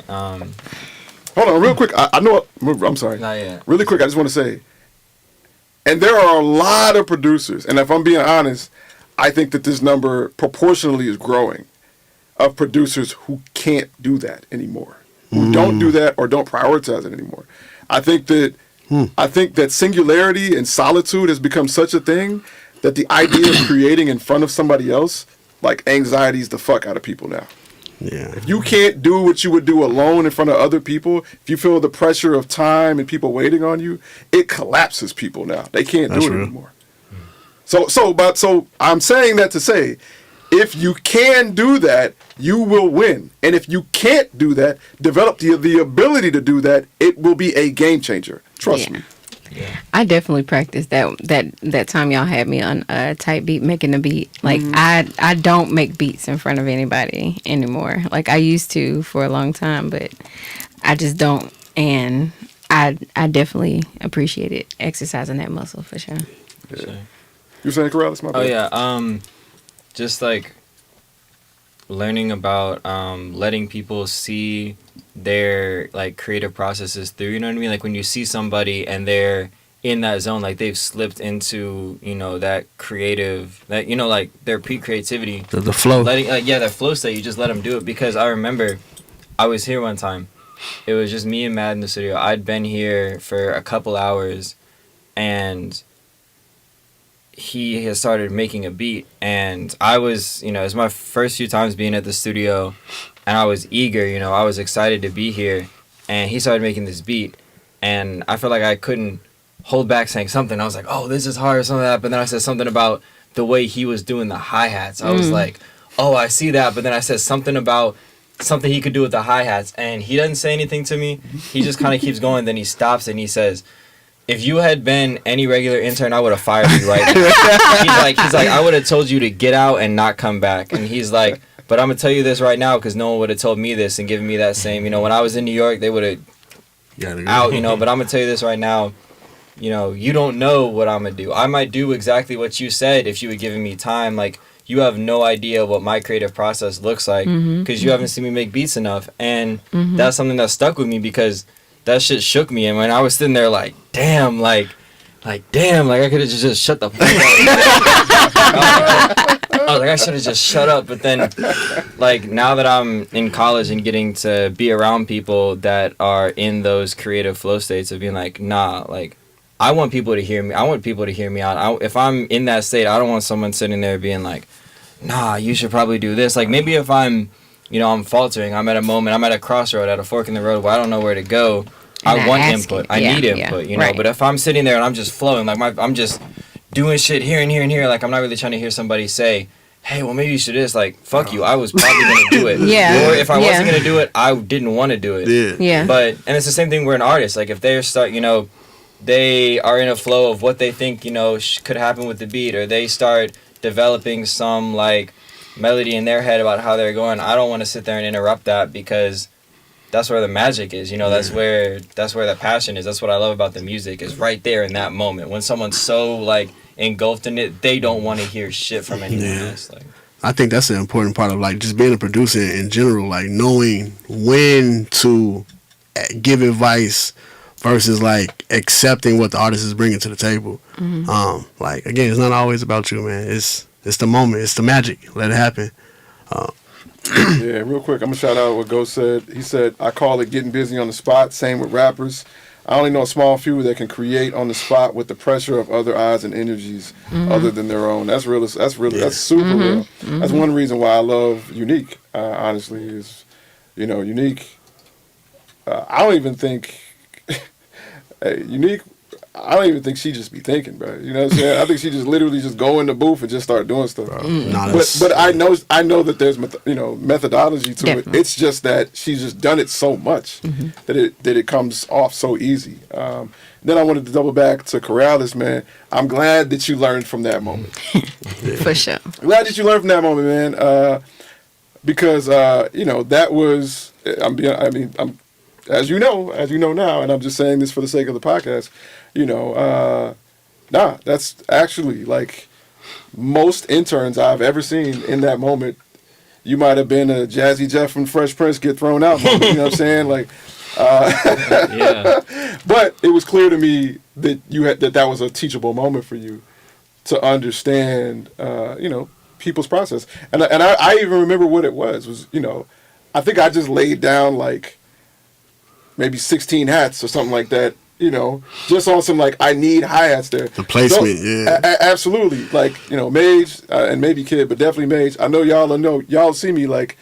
Hold on, real quick. I know. I'm sorry. Not yet. Really quick, I just want to say, and there are a lot of producers, and if I'm being honest, I think that this number proportionally is growing of producers who can't do that anymore, who don't do that or don't prioritize it anymore. I think that I think that singularity and solitude has become such a thing that the idea of creating in front of somebody else, like, anxieties the fuck out of people now. Yeah. If you can't do what you would do alone in front of other people, if you feel the pressure of time and people waiting on you, it collapses people now. They can't That's do it real. anymore. So I'm saying that to say, if you can do that, you will win. And if you can't do that, develop the ability to do that, it will be a game changer. Trust Yeah. me. I definitely practiced that time y'all had me on a type beat, making a beat. Like I don't make beats in front of anybody anymore. Like I used to for a long time, but I just don't. And I definitely appreciate it, exercising that muscle for sure. You saying Corrales? My Oh bad. yeah, just like learning about letting people see their like creative processes through. You know what I mean? Like when you see somebody and they're in that zone, like they've slipped into that creative, that like their pre-creativity, The flow. letting that flow state. You just let them do it, because I remember I was here one time. It was just me and Matt in the studio. I'd been here for a couple hours, and he has started making a beat, and I was, it was my first few times being at the studio, and I was eager, I was excited to be here, and he started making this beat, and I felt like I couldn't hold back saying something. I was like, oh, this is hard, or something like that, but then I said something about the way he was doing the hi-hats. I was like, oh, I see that, but then I said something about something he could do with the hi-hats, and he doesn't say anything to me. He just kind of keeps going, then he stops and he says, if you had been any regular intern, I would have fired you right now. He's like, I would have told you to get out and not come back. And he's like, but I'm going to tell you this right now, because no one would have told me this and given me that same, when I was in New York, they would have out, but I'm going to tell you this right now. You don't know what I'm going to do. I might do exactly what you said if you had given me time. Like, you have no idea what my creative process looks like, because you haven't seen me make beats enough. And that's something that stuck with me, because that shit shook me. And when I was sitting there like, damn, I could have just shut the fuck up. I was like, I should have just shut up. But then, like, now that I'm in college and getting to be around people that are in those creative flow states of being like, nah, like, I want people to hear me. I want people to hear me out. If I'm in that state, I don't want someone sitting there being like, nah, you should probably do this. Like, maybe if I'm I'm faltering, I'm at a moment, I'm at a crossroad, at a fork in the road where I don't know where to go. I want input. I need input, right. But if I'm sitting there and I'm just flowing, like I'm just doing shit here and here and here, like I'm not really trying to hear somebody say, hey, well, maybe you should do this. Like, fuck you. I was probably going to do it. Yeah. Or if I wasn't going to do it, I didn't want to do it. Yeah. And it's the same thing with an artist. Like, if they start, they are in a flow of what they think, could happen with the beat, or they start developing some, like, melody in their head about how they're going, I don't want to sit there and interrupt that, because that's where the magic is, that's where the passion is. That's what I love about the music, is right there in that moment. When someone's so, like, engulfed in it, they don't want to hear shit from anyone else. Like, I think that's an important part of, like, just being a producer in general, like, knowing when to give advice versus, like, accepting what the artist is bringing to the table. Like, again, it's not always about you, man. It's the moment. It's the magic. Let it happen. Yeah, real quick, I'm going to shout out what Ghost said. He said, I call it getting busy on the spot. Same with rappers. I only know a small few that can create on the spot with the pressure of other eyes and energies other than their own. That's real. That's super real. That's one reason why I love Unique, honestly, is, Unique. I don't even think, Unique, I don't even think she just be thinking, bro. You know what I'm saying? I think she just literally just go in the booth and just start doing stuff. But I know that there's methodology to it. It's just that she's just done it so much that it comes off so easy. Then I wanted to double back to Corrales, man. I'm glad that you learned from that moment. For sure. I'm glad that you learned from that moment, man. Because that was I'm as you know now, and I'm just saying this for the sake of the podcast, that's actually, like, most interns I've ever seen in that moment. You might have been a Jazzy Jeff from Fresh Prince get thrown out moment, you know what I'm saying? Like, but it was clear to me that that was a teachable moment for you to understand, people's process. And I even remember what it was, I think I just laid down, like, maybe 16 hats or something like that you know, just on some like I need hi-hats there. The placement, absolutely. Like, you know, Mage and maybe Kid, but definitely Mage. I know y'all see me like,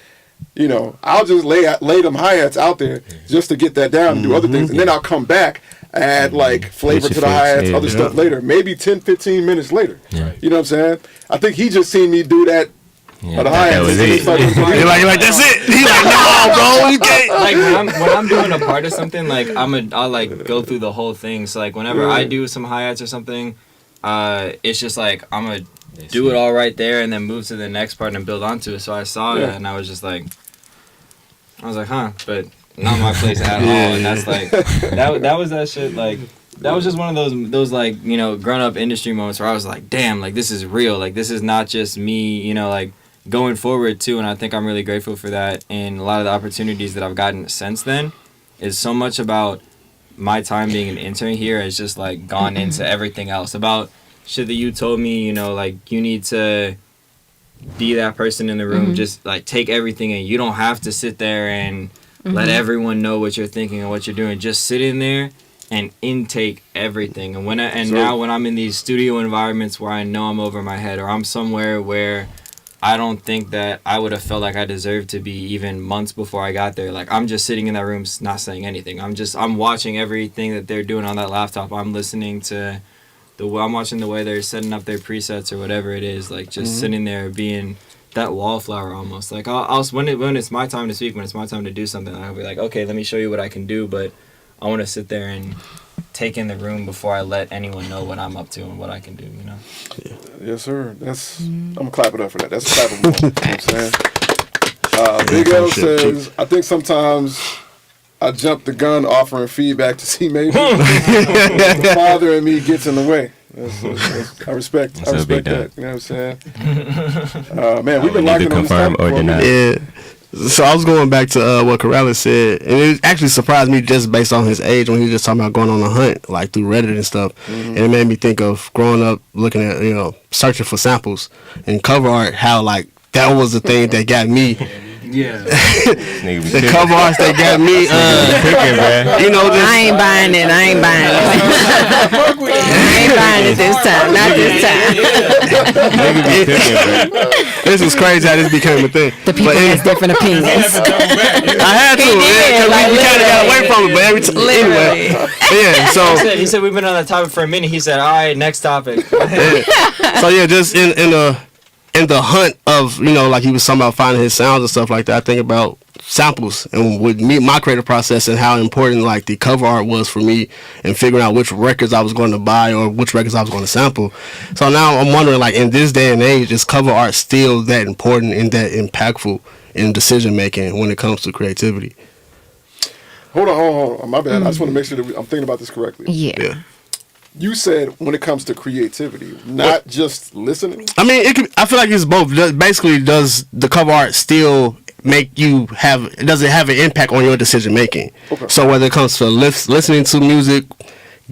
you know, I'll just lay them hi-hats out there just to get that down and do other things. And then I'll come back, add like flavor to the hi-hats, other stuff later. Maybe 10, 15 minutes later. Yeah. You know what I'm saying? I think he just seen me do that. Yeah, The that was it. You're like that's it. He's like, no, bro, you can't. Like when I'm doing a part of something, like I'll like go through the whole thing. So like whenever I do some hi-hats or something, it's just like I'm gonna do it all right there and then move to the next part and build onto it. So I saw that and I was like, huh, but not my place at all. And that's like that was that shit like. That was just one of those like, you know, grown up industry moments where I was like, damn, like this is real. Like this is not just me, you know, like going forward too. And I think I'm really grateful for that. And a lot of the opportunities that I've gotten since then is so much about my time being an intern here has just like gone into everything else about shit that you told me, you know, like you need to be that person in the room, just like take everything and you don't have to sit there and let everyone know what you're thinking and what you're doing. Just sit in there and intake everything. And now when I'm in these studio environments where I know I'm over my head or I'm somewhere where I don't think that I would have felt like I deserved to be even months before I got there. Like I'm just sitting in that room not saying anything. I'm watching everything that they're doing on that laptop. I'm listening to I'm watching the way they're setting up their presets or whatever it is. Like just sitting there being that wallflower almost. Like I'll when it's my time to speak, when it's my time to do something, I'll be like, okay, let me show you what I can do, but I want to sit there and take in the room before I let anyone know what I'm up to and what I can do, you know? Yes, sir. I'm going to clap it up for that. That's clappable. You know what I'm saying? Big L says, I think sometimes I jump the gun offering feedback to see maybe the father in me gets in the way. I respect that. You know what I'm saying? Man, we've been locking on this topic for a minute. Yeah. So I was going back to what Corrales said, and it actually surprised me just based on his age when he was just talking about going on a hunt, like through Reddit and stuff. And it made me think of growing up, looking at, you know, searching for samples and cover art, how like that was the thing that got me. Yeah. The cover arts that got me, you know, this, I ain't buying it. I ain't buying it this time. Not this time. This was crazy how this became a thing. The people has different opinions. I had to, like, we kind of got away from it, but every time, anyway. Yeah, so he said we've been on that topic for a minute. He said, all right, next topic. So yeah, just in the hunt of, you know, like he was talking about finding his sounds and stuff like that, I think about samples and with me, my creative process and how important like the cover art was for me and figuring out which records I was going to buy or which records I was going to sample. So now I'm wondering, like, in this day and age, is cover art still that important and that impactful in decision making when it comes to creativity? Hold on. My bad. I just want to make sure that I'm thinking about this correctly. Yeah. You said when it comes to creativity, not just listening. I mean, I feel like it's both. Basically, does the cover art still make you does it have an impact on your decision making? Okay. So whether it comes to listening to music,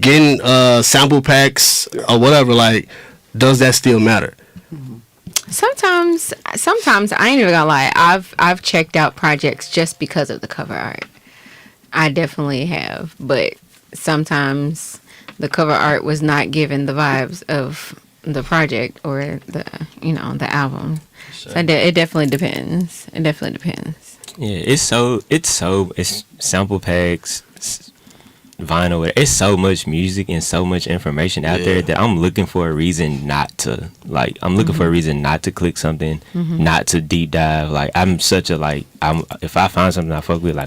getting sample packs or whatever, like, does that still matter? Sometimes I ain't even gonna lie. I've checked out projects just because of the cover art. I definitely have, but sometimes the cover art was not given the vibes of the project or the album. Sure. So it definitely depends. Yeah, it's sample packs, vinyl. It's so much music and so much information out there that I'm looking for a reason not to for a reason not to click something, not to deep dive. Like if I find something I fuck with,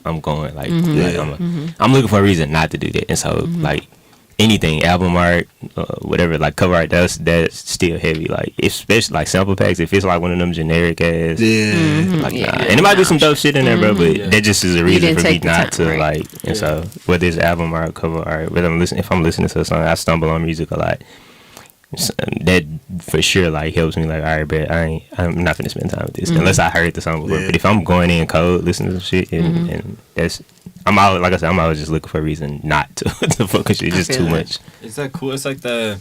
I'm going I'm looking for a reason not to do that. And so like anything, album art, whatever, like cover art, that's still heavy. Like especially like sample packs, if it's like one of them generic ass, and it might be some dope shit in there, bro. But that just is a reason for me not to like. And so whether it's album art, cover art, if I'm listening to a song, I stumble on music a lot. That for sure like helps me. Like, all right, bet I'm not gonna spend time with this unless I heard the song before. But if I'm going in cold, listening to some shit, and that's. I'm always just looking for a reason not to focus. It's just too much. Is that cool? It's like I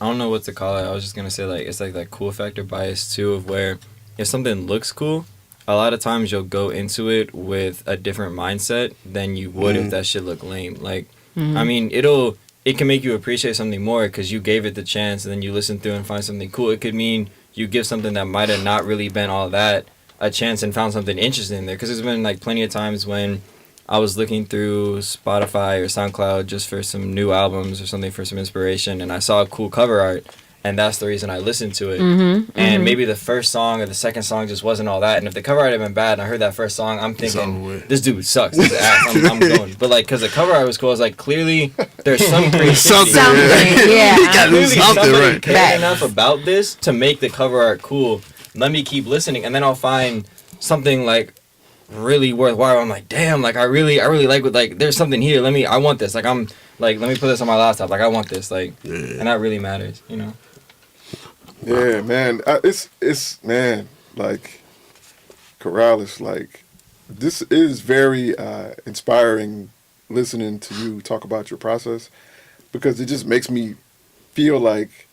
don't know what to call it. I was just gonna say like it's like that cool factor bias too, of where if something looks cool, a lot of times you'll go into it with a different mindset than you would if that shit looked lame. Like I mean, it can make you appreciate something more because you gave it the chance, and then you listen through and find something cool. It could mean you give something that might have not really been all that a chance and found something interesting in there. Because there's been like plenty of times when I was looking through Spotify or SoundCloud just for some new albums or something for some inspiration, and I saw a cool cover art, and that's the reason I listened to it. And maybe the first song or the second song just wasn't all that, and if the cover art had been bad and I heard that first song, I'm thinking, this dude sucks, this ass, I'm going. But like, because the cover art was cool, I was like, clearly there's some creativity. Something, He got Clearly something somebody right. cared enough about this to make the cover art cool. Let me keep listening, and then I'll find something like really worthwhile. I'm like, damn, like I really like what, like there's something here. I want this. Like I'm like, let me put this on my laptop. Like I want this. Like, and that really matters, you know. Yeah, man. It's man, like Corrales, like this is very inspiring listening to you talk about your process, because it just makes me feel like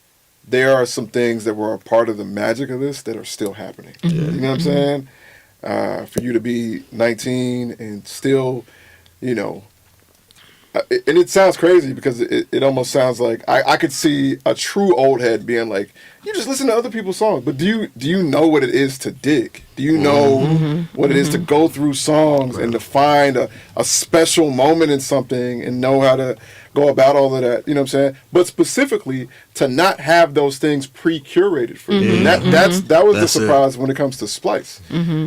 there are some things that were a part of the magic of this that are still happening. You know what I'm saying? For you to be 19 and still, you know, and it sounds crazy because it almost sounds like I could see a true old head being like, you just listen to other people's songs, but do you know what it is to dig? Do you know what it is to go through songs and to find a special moment in something and know how to go about all of that? You know what I'm saying? But specifically to not have those things pre-curated for you. And that was the That's surprise when it comes to Splice,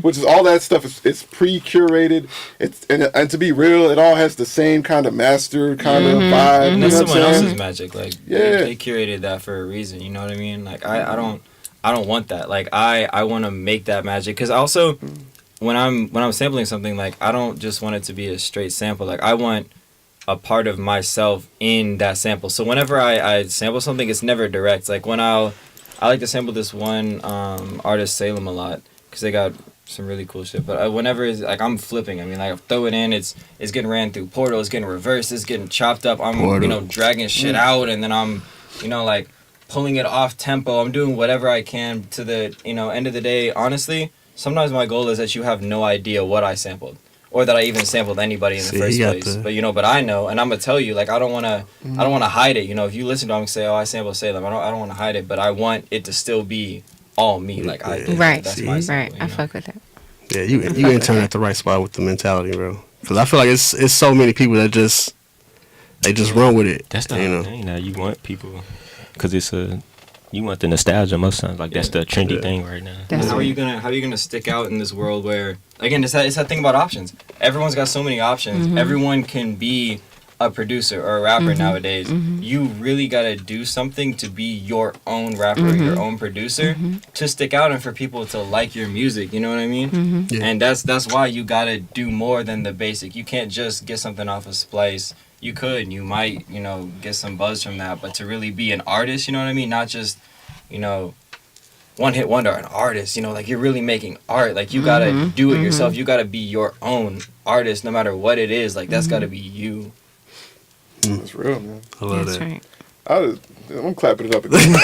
which is all that stuff it's pre-curated. It's and to be real, it all has the same kind of master kind of vibe. And You that's know what someone I'm saying? else's magic. Like Yeah. they curated that for a reason. You know what I mean? Like I don't want that. Like I want to make that magic, because also when I'm sampling something, like I don't just want it to be a straight sample. Like I want a part of myself in that sample. So whenever I sample something, it's never direct. Like when I like to sample this one artist Salem a lot, because they got some really cool shit. But whenever it's like I'm flipping, I mean, like I throw it in, it's getting ran through Portal, it's getting reversed, it's getting chopped up. I'm dragging shit out, and then I'm like pulling it off tempo. I'm doing whatever I can to the end of the day. Honestly, sometimes my goal is that you have no idea what I sampled, or that I even sampled anybody in the first place. But I know, and I'm gonna tell you, like I don't wanna hide it. If you listen to them and say, oh, I sampled Salem, I don't wanna hide it, but I want it to still be all me. Like I did. Right, That's my sample, right. I fuck with that. Yeah, you intern at the right spot with the mentality, bro. Because I feel like it's so many people that just run with it. That's the thing. Now you want people, because you want the nostalgia most times. Like that's the trendy thing right now. How are you gonna stick out in this world where, again, it's that thing about options. Everyone's got so many options. Everyone can be a producer or a rapper nowadays. You really gotta do something to be your own rapper, your own producer, to stick out and for people to like your music. You know what I mean? Yeah. And that's why you gotta do more than the basic. You can't just get something off of Splice. You might get some buzz from that, but to really be an artist, you know what I mean? Not just one hit wonder, an artist. Like you're really making art. Like you gotta do it yourself. You gotta be your own artist, no matter what it is. Like that's gotta be you. That's real, man. I love That's that. right. I'm clapping it up again.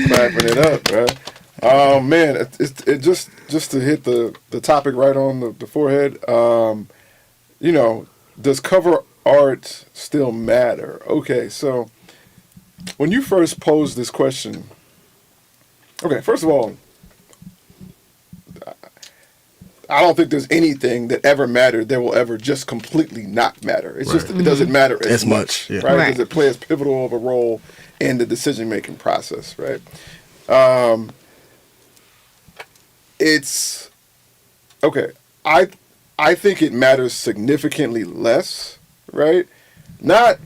Clapping it up, bro. Man, it just to hit the topic right on the forehead. Does cover art still matter? Okay, so when you first posed this question, okay, first of all, I don't think there's anything that ever mattered that will ever just completely not matter. It's just it doesn't matter as much, yeah. right? Right. Because it plays as pivotal of a role in the decision-making process, right? It's okay. I think it matters significantly less, right? Not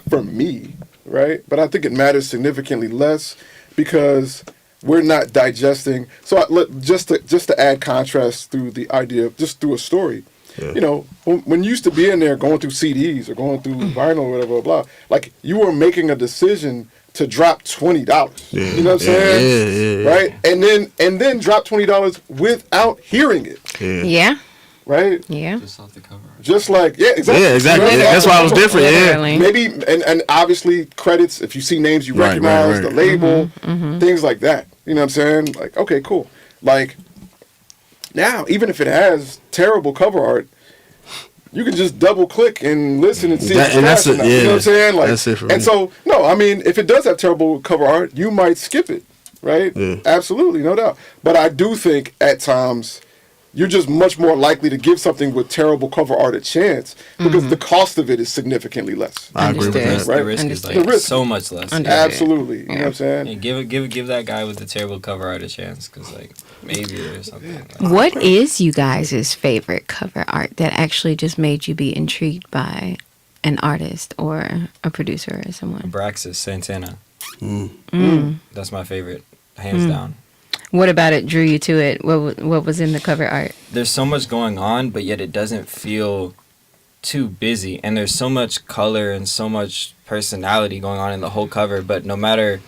for me, right? But I think it matters significantly less because we're not digesting. So just to add contrast through the idea of just through a story. Yeah. When you used to be in there going through CDs or going through vinyl or whatever, blah, blah, like you were making a decision to drop $20. Yeah. You know what I'm saying? Yeah. Right? And then drop $20 without hearing it. Yeah. Right? Yeah. Just off the cover. Just like, yeah, exactly. Yeah, exactly. Right? That's why it was different. Yeah. Literally. Maybe, and obviously credits, if you see names you Right, recognize, right. the label, things like that. You know what I'm saying? Like, okay, cool. Like, now, even if it has terrible cover art, you can just double click and listen and see That- if and it's that's fast it, enough. You know what I'm saying? Like, that's it for and me. so no, I mean, if it does have terrible cover art, you might skip it, right? Yeah. Absolutely, no doubt. But I do think at times you're just much more likely to give something with terrible cover art a chance because the cost of it is significantly less. I agree with Understood. that. Right. The risk is Understood. like risk. so much less. Under- Absolutely, you know what I'm saying? Yeah, give that guy with the terrible cover art a chance, because like maybe there's something. Like, What is you guys' favorite cover art that actually just made you be intrigued by an artist or a producer or someone? Abraxas, Santana. Mm. That's my favorite, hands down. What about it drew you to it? What was in the cover art? There's so much going on, but yet it doesn't feel too busy. And there's so much color and so much personality going on in the whole cover. But no matter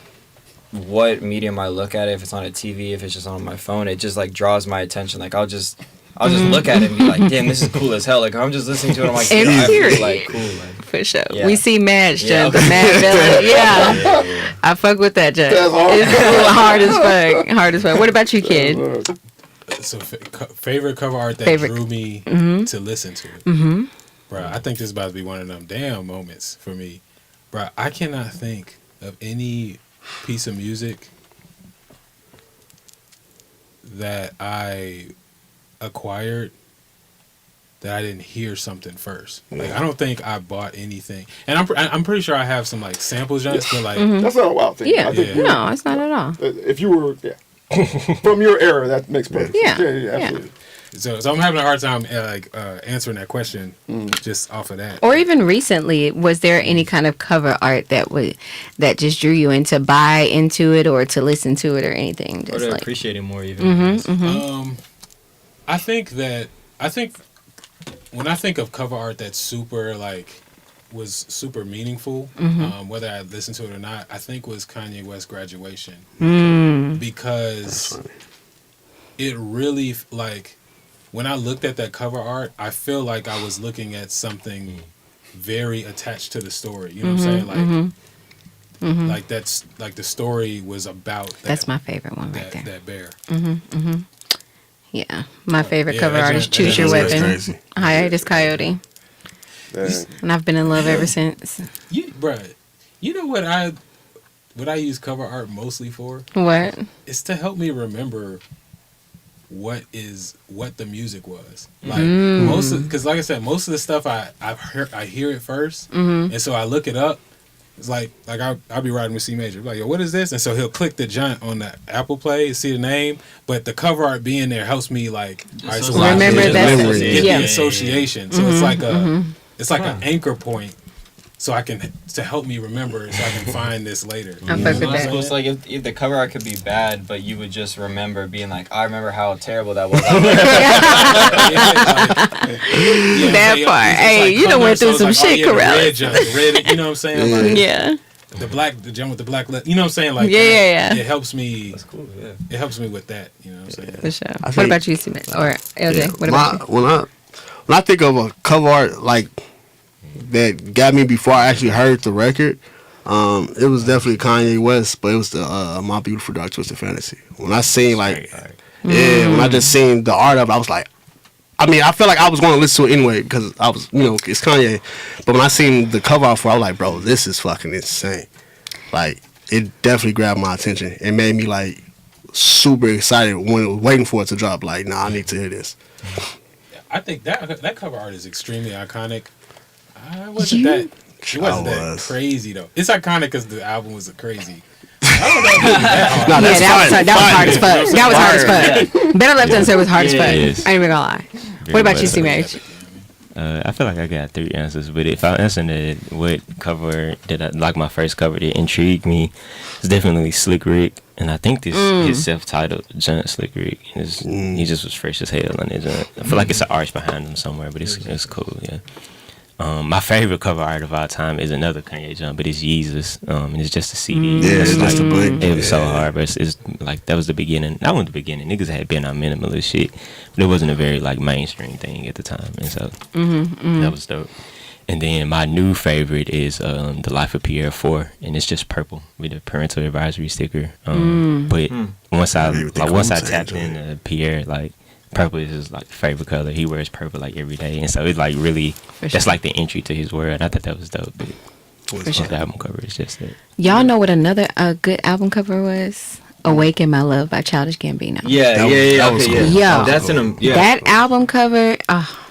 what medium I look at it, if it's on a TV, if it's just on my phone, it just like draws my attention. Like I'll just look at it and be like, damn, this is cool as hell. Like I'm just listening to it. I'm like, And I period. feel like cool. Like, For sure. Yeah. We see Madge, Yeah, the okay. Mad villain. Yeah. yeah. I fuck with that, Judge. That's hard. It's hard as fuck. Hard as fuck. What about you, kid? Look, So favorite cover art that Favorite. drew me to listen to it. Mm-hmm. Bro, I think this is about to be one of them damn moments for me. Bro, I cannot think of any piece of music that I acquired that I didn't hear something first. Like I don't think I bought anything, and I'm pretty sure I have some like sample joints, but like that's not a wild thing. Yeah. I think Yeah. No, it's not at all. if you were, from your era, that makes perfect Yeah. sense. Yeah, Yeah. absolutely. so I'm having a hard time answering that question Mm. just off of that. Or even recently, was there any kind of cover art that just drew you in to buy into it or to listen to it or anything? Or Just to like appreciate it more even. I think when I think of cover art that's super like was super meaningful, whether I listened to it or not, I think was Kanye West Graduation. Because it really like when I looked at that cover art, I feel like I was looking at something very attached to the story. You know what I'm saying? Like that's like the story was about that, that's my favorite one right there. that bear. Yeah, my favorite Yeah, cover that artist, joint- Choose that Your joint's Weapon. crazy. Hiatus Coyote, Dang. and I've been in love ever since. Bruh, you know what I use cover art mostly for? What? It's to help me remember what the music was. Like most of, because like I said, most of the stuff I hear it 1st and so I look it up. It's like I'll be riding with C Major, like, yo, what is this? And so he'll click the joint on the Apple Play, see the name, but the cover art being there helps me like alright, so Remember get that- the yeah. association. So it's like an anchor point. So I can to help me remember, so I can find this later. I fuck with So that. it's like if the cover art could be bad, but you would just remember being like, I remember how terrible that was. That part. Hey, you done went through some shit, Corral. Red, you know what I'm saying? Like, Yeah. the gem with the black, you know what I'm saying? Like, Yeah. It helps me. That's cool, yeah. It helps me with that. You know what I'm saying? For sure. I What think- about you, Simon? Or LJ? What about you? When I think of a cover art like that got me before I actually heard the record, it was definitely Kanye West, but it was the My Beautiful Dark Twisted Fantasy. When I seen like, when I just seen the art of it, I was like, I mean, I felt like I was going to listen to it anyway because I was, it's Kanye. But when I seen the cover art for it, I was like, bro, this is fucking insane. Like, it definitely grabbed my attention. It made me like super excited when waiting for it to drop. Like, nah, I need to hear this. I think that cover art is extremely iconic. It wasn't that crazy though. It's iconic because the album was crazy. I don't know if it was that hard. Nah, Yeah, that's that was fine. hard as fuck. That was hard as fuck. Better Left Unsaid was hard as fuck. I Yeah, ain't it is. even gonna lie. Very What about well you, said. C-Mage? I feel like I got 3 answers, but if I answer the what cover did I like, my first cover that intrigued me, it's definitely Slick Rick, and I think this his self-titled Giant Slick Rick. He just was fresh as hell on it. I feel like it's an arch behind him somewhere, but it's cool. Yeah. My favorite cover art of all time is another Kanye jump, but it's Yeezus, and it's just a CD. Yeah, It's it's like, just a blank. it was so Yeah. hard, but it's like that was the beginning. That wasn't the beginning. Niggas had been on minimalist shit, but it wasn't a very like mainstream thing at the time, and so that was dope. And then my new favorite is The Life of Pierre 4, and it's just purple with a parental advisory sticker. But once I Agree with the tapped Wu-Tang into Pierre, like purple is his like favorite color. He wears purple like every day, and so it's like really that's sure. like the entry to his world. And I thought that was dope. But For sure. the album cover is just that. Y'all know what another good album cover was? "Awaken My Love" by Childish Gambino. Yeah, That yeah, was- yeah. that was Okay, cool. yeah. Yo, That's in a yeah. that album cover.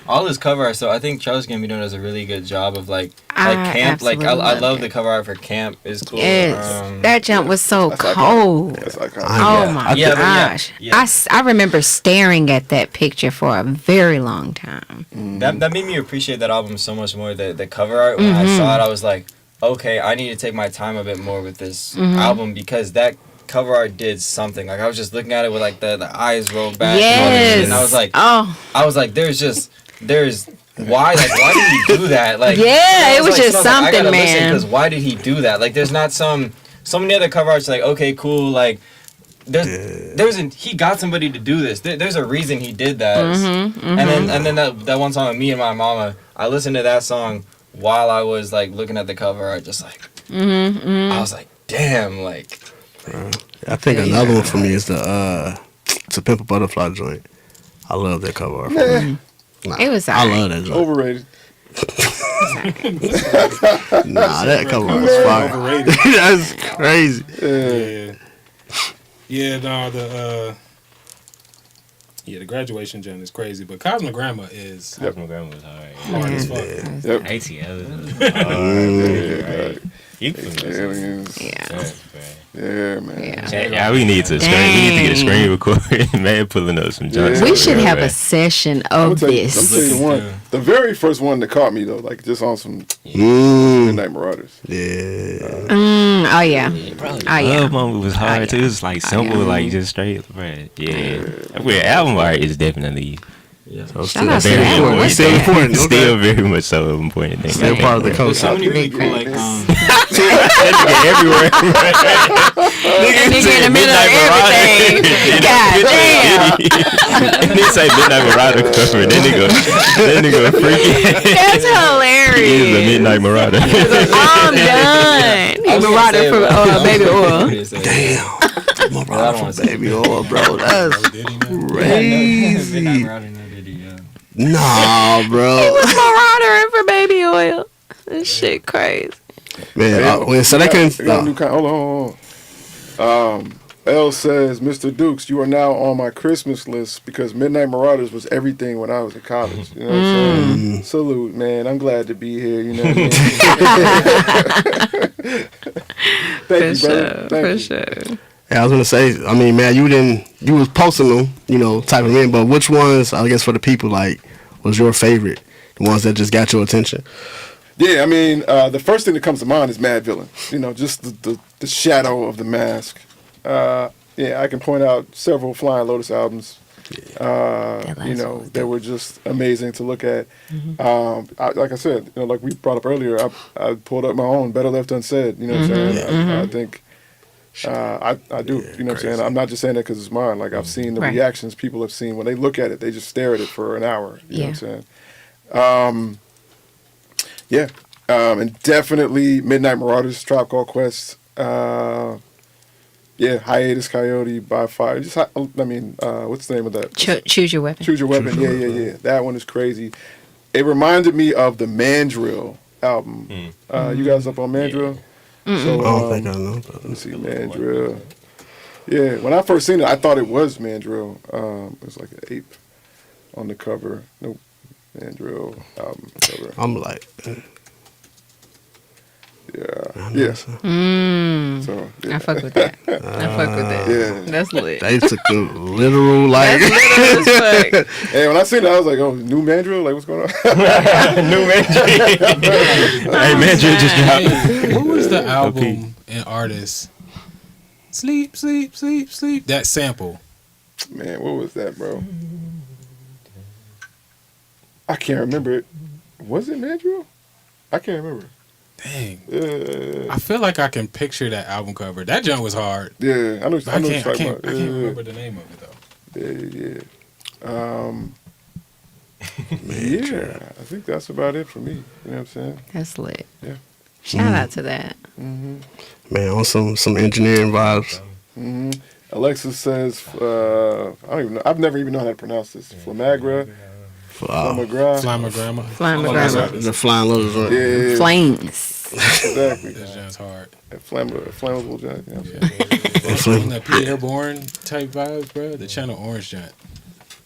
All his cover art. So I think Charles Gambino does a really good job of like camp. Like absolutely I love love it. the cover art for Camp. Is cool. Yes, that jump was so That's iconic. cold. That's iconic. Oh Yeah. my Yeah, but yeah, gosh! yeah. I remember staring at that picture for a very long time. That made me appreciate that album so much more. The cover art when I saw it, I was like, okay, I need to take my time a bit more with this album because that cover art did something. Like I was just looking at it with like the eyes rolled back. And all this shit, Yes, and I was like, oh, there's why did he do that? Like Yeah, it was just something, man. Because why did he do that? Like there's not so many other cover arts like okay cool like he got somebody to do this. There's a reason he did that. And then that one song, Me and My Mama, I listened to that song while I was like looking at the cover art, just like I was like, damn, like I think another one for me is the "To Pimp a Butterfly" joint. I love that cover art. Nah, It was I alright. love that joint. Overrated. Nah, that cover art is fire. Overrated. That's crazy. Yeah. Yeah, no, the graduation joint is crazy, but Cosmogramma is My grandma was hard. hard as fuck. Yep. ATL. You Aliens. Yeah, Yeah, man. yeah. Yeah, we need to screen. We need to get a screen recorded. Man, pulling up some jokes. We should have man. a session I'm of gonna tell you this. the one. The very first one that caught me though, like just on some Mm, Midnight Marauders. yeah. Oh yeah, oh yeah. Love Moment was hard yeah. too. It was like simple, like just straight, bruh. Yeah. Well, album art is definitely So Shout out to very that. important. What's Still that? important. It's okay. still very much so an important thing. Still part of the there's culture. so many really cool like everywhere. And nigga in the middle of everything. God damn, And they say Midnight Marauder cover. Then they go freaky. that's He is the hilarious. Midnight Marauder. I'm done. He's a rider from Baby Oil. Damn. My brother don't wanna from Baby Oil, bro. That's Oh, did he, man? crazy. Nah, bro. Marauder for Baby Oil. This shit crazy. Man, so they I got a can. new hold on. L says, Mr. Dukes, you are now on my Christmas list because Midnight Marauders was everything when I was in college. You know what I'm saying? Salute, man. I'm glad to be here. You know what I mean? Thank you, brother. Thank you. sure. Yeah, I was gonna say. I mean, man, you was posting them, type them in. But which ones, I guess, for the people, like, was your favorite? The ones that just got your attention. Yeah, I mean, the first thing that comes to mind is Mad Villain. Just the shadow of the mask. I can point out several Flying Lotus albums. That were just amazing to look at. Like I said, like we brought up earlier, I pulled up my own Better Left Unsaid. You know what I'm saying? I think I do. You know what I'm saying? I'm not just saying that because it's mine. Like I've seen the Right. reactions people have seen when they look at it. They just stare at it for an hour. You know what I'm saying? And definitely Midnight Marauders, Tribe Called Quest. Hiatus Coyote by Fire. What's the name of that? Choose your weapon. Choose Your Weapon. Yeah. That one is crazy. It reminded me of the Mandrill album. You guys up on Mandrill? So, I don't think I know. let me see, Mandrill. Yeah, when I first seen it, I thought it was Mandrill. It was like an ape on the cover. Nope. Mandrill album cover. I'm like, Yeah. So, I fuck with that. Yeah. That's lit. they took the literal, like, That's lit as fuck. Hey, when I seen it, I was like, oh, new Mandrill? Like, what's going on? New Mandrill. Hey, Mandrill just dropped. Hey, what was the album and artist? Sleep, sleep, sleep, sleep. That sample. Man, what was that, bro? I can't remember it. Was it Mandrill? I can't remember. Dang. Yeah. I feel like I can picture that album cover. That junk was hard. Yeah, I know what I you're can't talking about. remember the name of it though. Yeah. I think that's about it for me. You know what I'm saying? That's lit. Yeah. Shout out to that. man, on some engineering vibes. Alexis says, I don't even know. I've never even known how to pronounce this. Flamagra. Flamagra. Flamagrama. Flamagrama. The flying lotus. Yeah. Flames. Exactly. That sounds hard. Flammable joint. Yeah. Wasn't that P. Airborne type vibes, bro? The Channel Orange joint.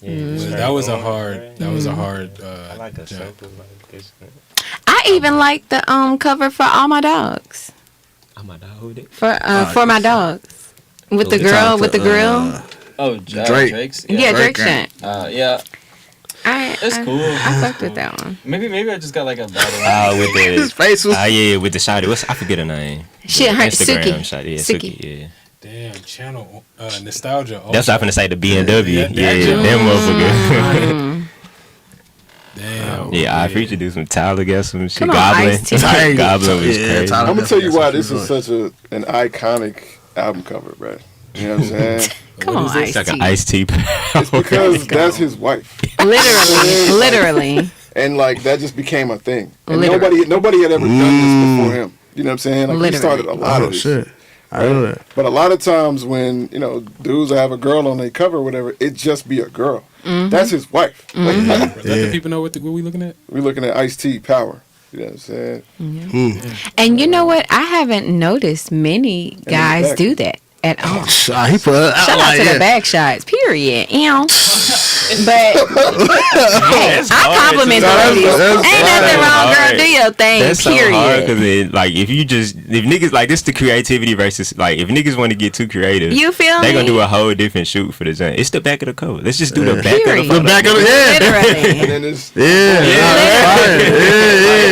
That was a hard. That was a hard. I like a joint. circle like this. I even like the cover for All My Dogs. I'm a dog. For my dogs. With the girl with the grill. Oh, Drake. Drake's. Yeah, Drake Drake shit. Yeah. It's cool. I fucked with that one. Maybe I just got like a bad With His the face was. yeah, with the shawty. I forget her name. Shit, her Instagram Suki. shawty. Yeah, Suki. Suki. Yeah. Damn, Channel Nostalgia. That's what I'm finna say. The BMW. Yeah, Yeah, that them motherfucker. Damn. Yeah, I preach to do some Tyler, get some shit. Come on, Goblin. Ice-T. Goblin was Yeah, crazy. Tyler. I'm gonna tell you why this That's is such an iconic album cover, bro. You know what I'm saying? Come on, It's like an Ice-T. iced tea. It's because that's his wife, Literally. and like that just became a thing. And Literally. nobody had ever done this before him. You know what I'm saying? Like he Literally. started a lot Oh of this. shit! I know that. But a lot of times when, dudes have a girl on their cover or whatever, it just be a girl. That's his wife. Let the people know what we looking at. We're looking at Ice-T Power. You know what I'm saying? And you know what? I haven't noticed many guys back. do that at all. He put out Shout out like to the yeah. back shots, period. But hey, I compliment the ladies. Ain't nothing wrong, girl. Do your thing, That's so hard period. because if niggas like this, the creativity versus like if niggas want to get too creative, You feel they me? gonna do a whole different shoot for the joint. It's the back of the cover. Let's just do the back Period. of the The back of the Literally. And then it's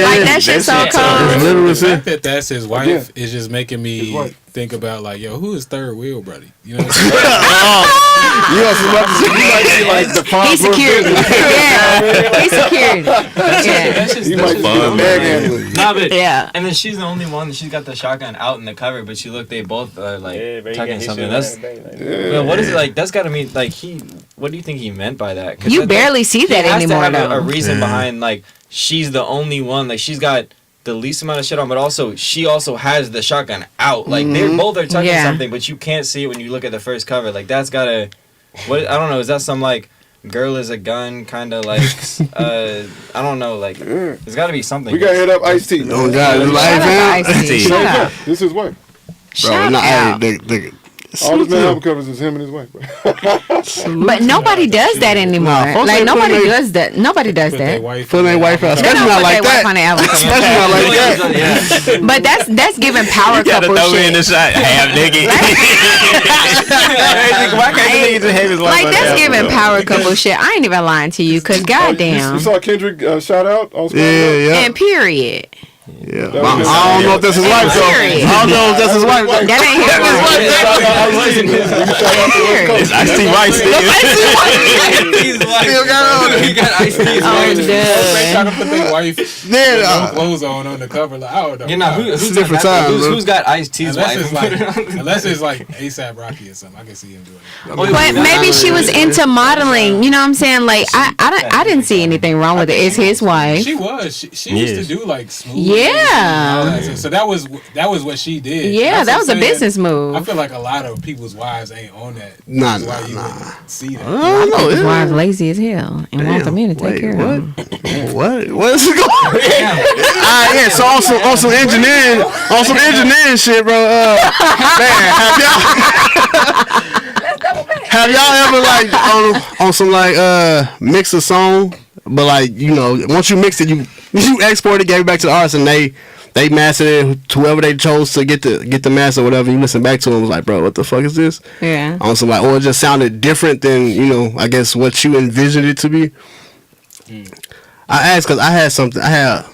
Like that shit so cold. Literally, The fact that's his wife Yeah. is just making me wife. think about like, yo, who is Third Wheel, buddy? You know what I'm saying? you might be like the He's security. Yeah. He's security. Yeah. That's just You might be the bag handler. Nah, but Yeah. and then she's the only one that she's got the shotgun out in the cover, but they both are like tucking something. That's well, what is it like? That's gotta mean like what do you think he meant by that? 'Cause You that- barely see he that has anymore, to have a though. reason behind like she's the only one, like she's got the least amount of shit on, but also she also has the shotgun out. Like they both are tucking Yeah. something, but you can't see it when you look at the first cover. Like that's gotta what I don't know, is that some like girl is a gun kind of like I don't know, like there's gotta be something. We gotta hit up Ice-T. Oh God, his Shout life, out to man. Ice-T. Shut Shut up. This is his wife. Bro, Shout nah, out. All this man album covers is him and his wife, bro. But nobody does that anymore. Nah, folks Like ain't nobody putting does that. Nobody does Put their that. wife. Put their wife out, They especially don't not put like their wife on that. the album cover. Especially not like that. Yeah. But that's giving power You gotta couple throw me in the shit. shot. Half nigga. Why can't the niggas just have his wife Like on that's the giving album? power couple shit. I ain't even lying to you, cause You goddamn. saw Kendrick shout out on Spotify? Yeah. And period. Yeah. That was I don't know if that's his wife though. Period. I don't know if that's his wife. That ain't his wife. Period. It's Ice-T White still. Still got on it. He got Ice-T. I'm They done. trying to put their wife Yeah. no clothes on the cover. Like, I don't know. You know who's different got, times, bro. who's got Ice-T's Unless wife? it's like, unless it's like ASAP Rocky or something, I can see him doing it. But maybe she was into modeling. You know what I'm saying? Like I didn't see anything wrong with it. It's his wife. She was. She used to do like smooth. Yeah. So that was what she did. Yeah, That's that what was a I'm saying. business move. I feel like a lot of people's wives ain't on that. Nah, That's why nah, you nah. wouldn't see that. I don't know. His Yeah. wife lazy as hell and want the men to take care of him. What? What's going on? Yeah, so on some engineering shit, bro. Man, have y'all ever like on some like mix a song, but like once you mix it, you export it, gave it back to the artist, and they mastered it to whoever they chose to get the master or whatever. You listen back to them, was like, bro, what the fuck is this? Yeah. On some like, or it just sounded different than I guess what you envisioned it to be. I asked because I had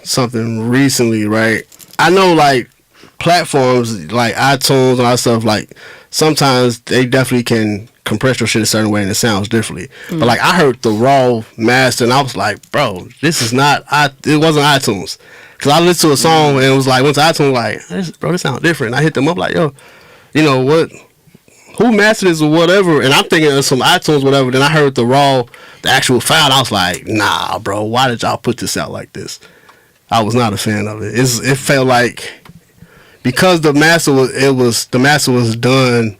something recently, right? I know like platforms like iTunes and all that stuff, like sometimes they definitely can compress your shit a certain way and it sounds differently. But like I heard the raw master and I was like, bro, this is not it wasn't iTunes. Cause I listened to a song and it was like, went to iTunes like, this sounds different. And I hit them up like, yo, what? Who mastered this or whatever? And I'm thinking of some iTunes whatever. Then I heard the actual file. And I was like, nah, bro, why did y'all put this out like this? I was not a fan of it. It felt like because the master was done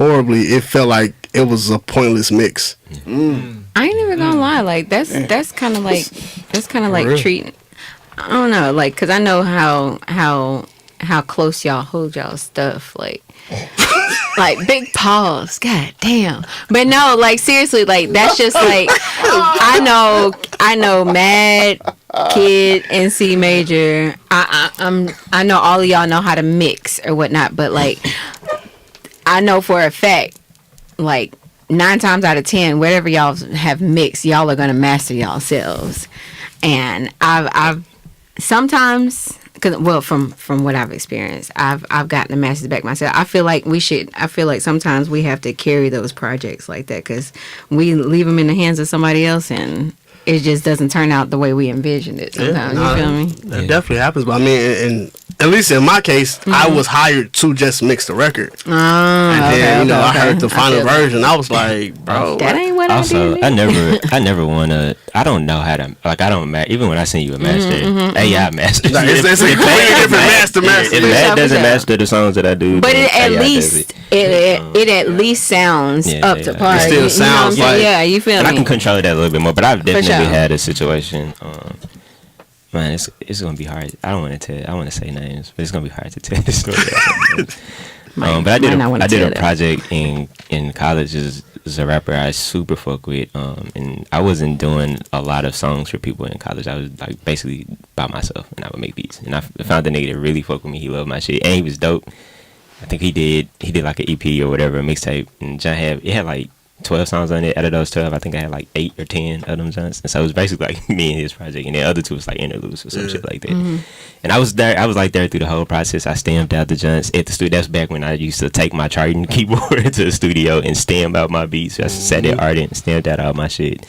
horribly, it felt like it was a pointless mix. I ain't even gonna lie, like that's kind of like real? treating. I don't know, like, cause I know how close y'all hold y'all stuff, like big pause, god damn. But no, like seriously, like that's just like I know, Mad Kid and C Major. I know all of y'all know how to mix or whatnot, but like I know for a fact, like 9 times out of 10, whatever y'all have mixed, y'all are gonna master yourselves. And I've sometimes, from what I've experienced, I've gotten the masters back myself. I feel like sometimes we have to carry those projects like that because we leave them in the hands of somebody else and it just doesn't turn out the way we envisioned it sometimes. You feel me? That definitely happens. But I mean, and at least in my case, I was hired to just mix the record. And then, I heard the final version. I was like, bro, that ain't what also, I did. I never wanna. I don't know how to. Like, I don't. Even when I send you a master, AI master. Like, it's a completely different master. If that doesn't master the songs that I do, but then it at AI least it at least sounds up to par. It still sounds like, yeah, you feel and me? I can control that a little bit more. But I've definitely sure. had a situation. Man, it's gonna be hard. I don't want to tell. I want to say names, but it's gonna be hard to tell the story. But I did a project in college as a rapper I super fuck with. And I wasn't doing a lot of songs for people in college. I was like basically by myself, and I would make beats. And I found the nigga that really fuck with me. He loved my shit, and he was dope. I think he did like an EP or whatever, a mixtape. And John had like 12 songs on it. Out of those 12, I think I had like 8 or 10 of them Johns. And so it was basically like me and his project, and the other 2 was like interludes or some shit like that. And I was there through the whole process. I stamped out the Johns at the studio. That's back when I used to take my charting keyboard to the studio and stamp out my beats. So I sat there art and stamped out all my shit.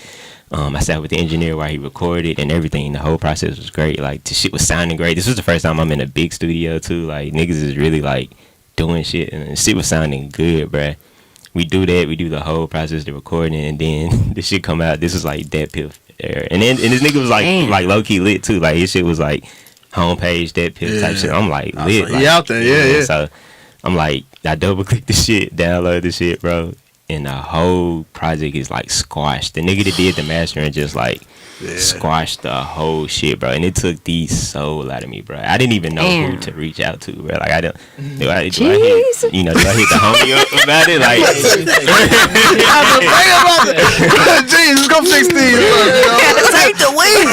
I sat with the engineer while he recorded and everything. The whole process was great. Like, the shit was sounding great. This was the first time I'm in a big studio too. Like, niggas is really like doing shit, and the shit was sounding good, bruh. We do the whole process, the recording, and then this shit come out. This was like that piff era. And this nigga was like low key lit too. Like, his shit was like homepage, that piff type shit. I'm like lit. Like, out there, yeah. So I'm like, I double click the shit, download the shit, bro. And the whole project is like squashed. The nigga that did the mastering just like squashed the whole shit, bro. And it took the soul out of me, bro. I didn't even know who to reach out to, bro. Like, do I hit the homie up about it? Like, Jesus, go fix these. Gotta take the win.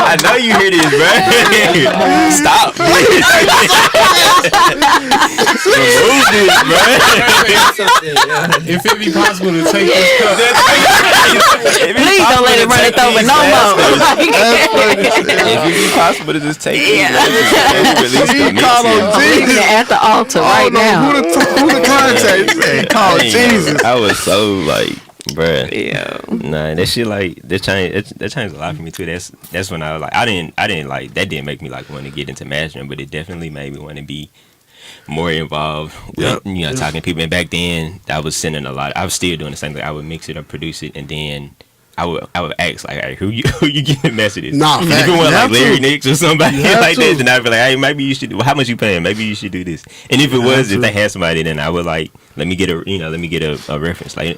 I know you hear this, bro. Stop. Remove this, bro. If it be possible to take this cup, Please don't let it run it over no more. If it be possible to just take it, At the altar right now. Who the contact? Call Jesus. I was so like, bruh. Yeah. Nah, that shit like that changed a lot for me too. That's when I was like, I didn't like that. Didn't make me like want to get into mastering, but it definitely made me want to be more involved with talking to people. And back then, I was sending a lot. I was still doing the same thing. I would mix it or produce it, and then I would ask like, hey, who you giving messages? Nah, if it was like Larry Nicks or somebody like that, then I'd be like, hey, maybe you should. How much you paying? Maybe you should do this. And if it was, if they had somebody, then I would like, let me get a reference, like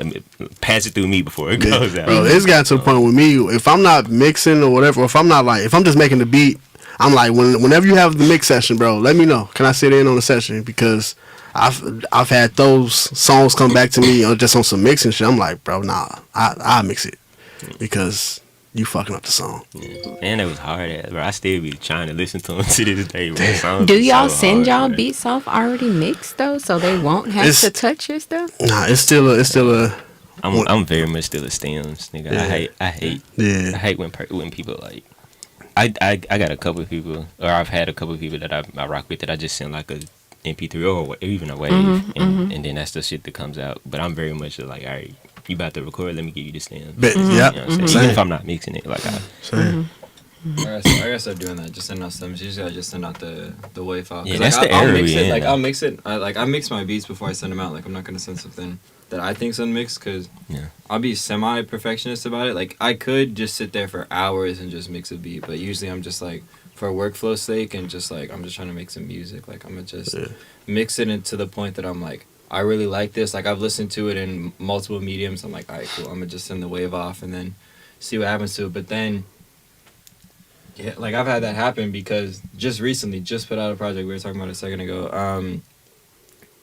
pass it through me before it goes out. Bro, it's got to the point with me. If I'm not mixing or whatever, or if I'm just making the beat, I'm like, whenever you have the mix session, bro, let me know. Can I sit in on the session? Because I've had those songs come back to me just on some mixing shit. I'm like, bro, nah, I mix it because you fucking up the song. Yeah. And it was hard, bro. I still be trying to listen to them to this day. Bro. Do y'all send y'all beats off already mixed though, so they won't have to touch your stuff? Nah, it's still a. I'm very much still a stems nigga. Yeah. I hate when people like. I got a couple of people, or I've had a couple of people that I rock with that I just send like a MP3 or even a wave, and then that's the shit that comes out. But I'm very much like, all right, you about to record? Let me give you the stems. Yeah, you know even if I'm not mixing it, like I gotta start doing that. Just send out stems. Usually I just send out the wave file. Yeah, that's the error. I'll mix it. I mix my beats before I send them out. Like, I'm not gonna send something that I think's unmixed because I'll be semi-perfectionist about it. Like, I could just sit there for hours and just mix a beat, but usually I'm just like, for workflow sake and just like I'm just trying to make some music. Like I'm gonna just mix it into the point that I'm like I really like this. Like I've listened to it in multiple mediums. I'm like, all right, cool. I'm gonna just send the wave off and then see what happens to it. But then, yeah, like I've had that happen because just recently, just put out a project we were talking about a second ago.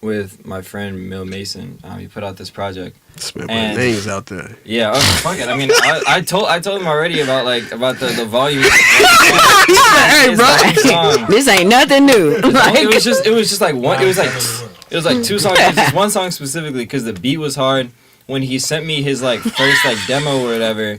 With my friend Mill Mason, he put out this project. Spit my names out there. Yeah, fuck it. I mean, I told him already about the volume. Hey, bro, This ain't nothing new. It was just like one. It was like two songs. It was just one song specifically because the beat was hard. When he sent me his like first like demo or whatever,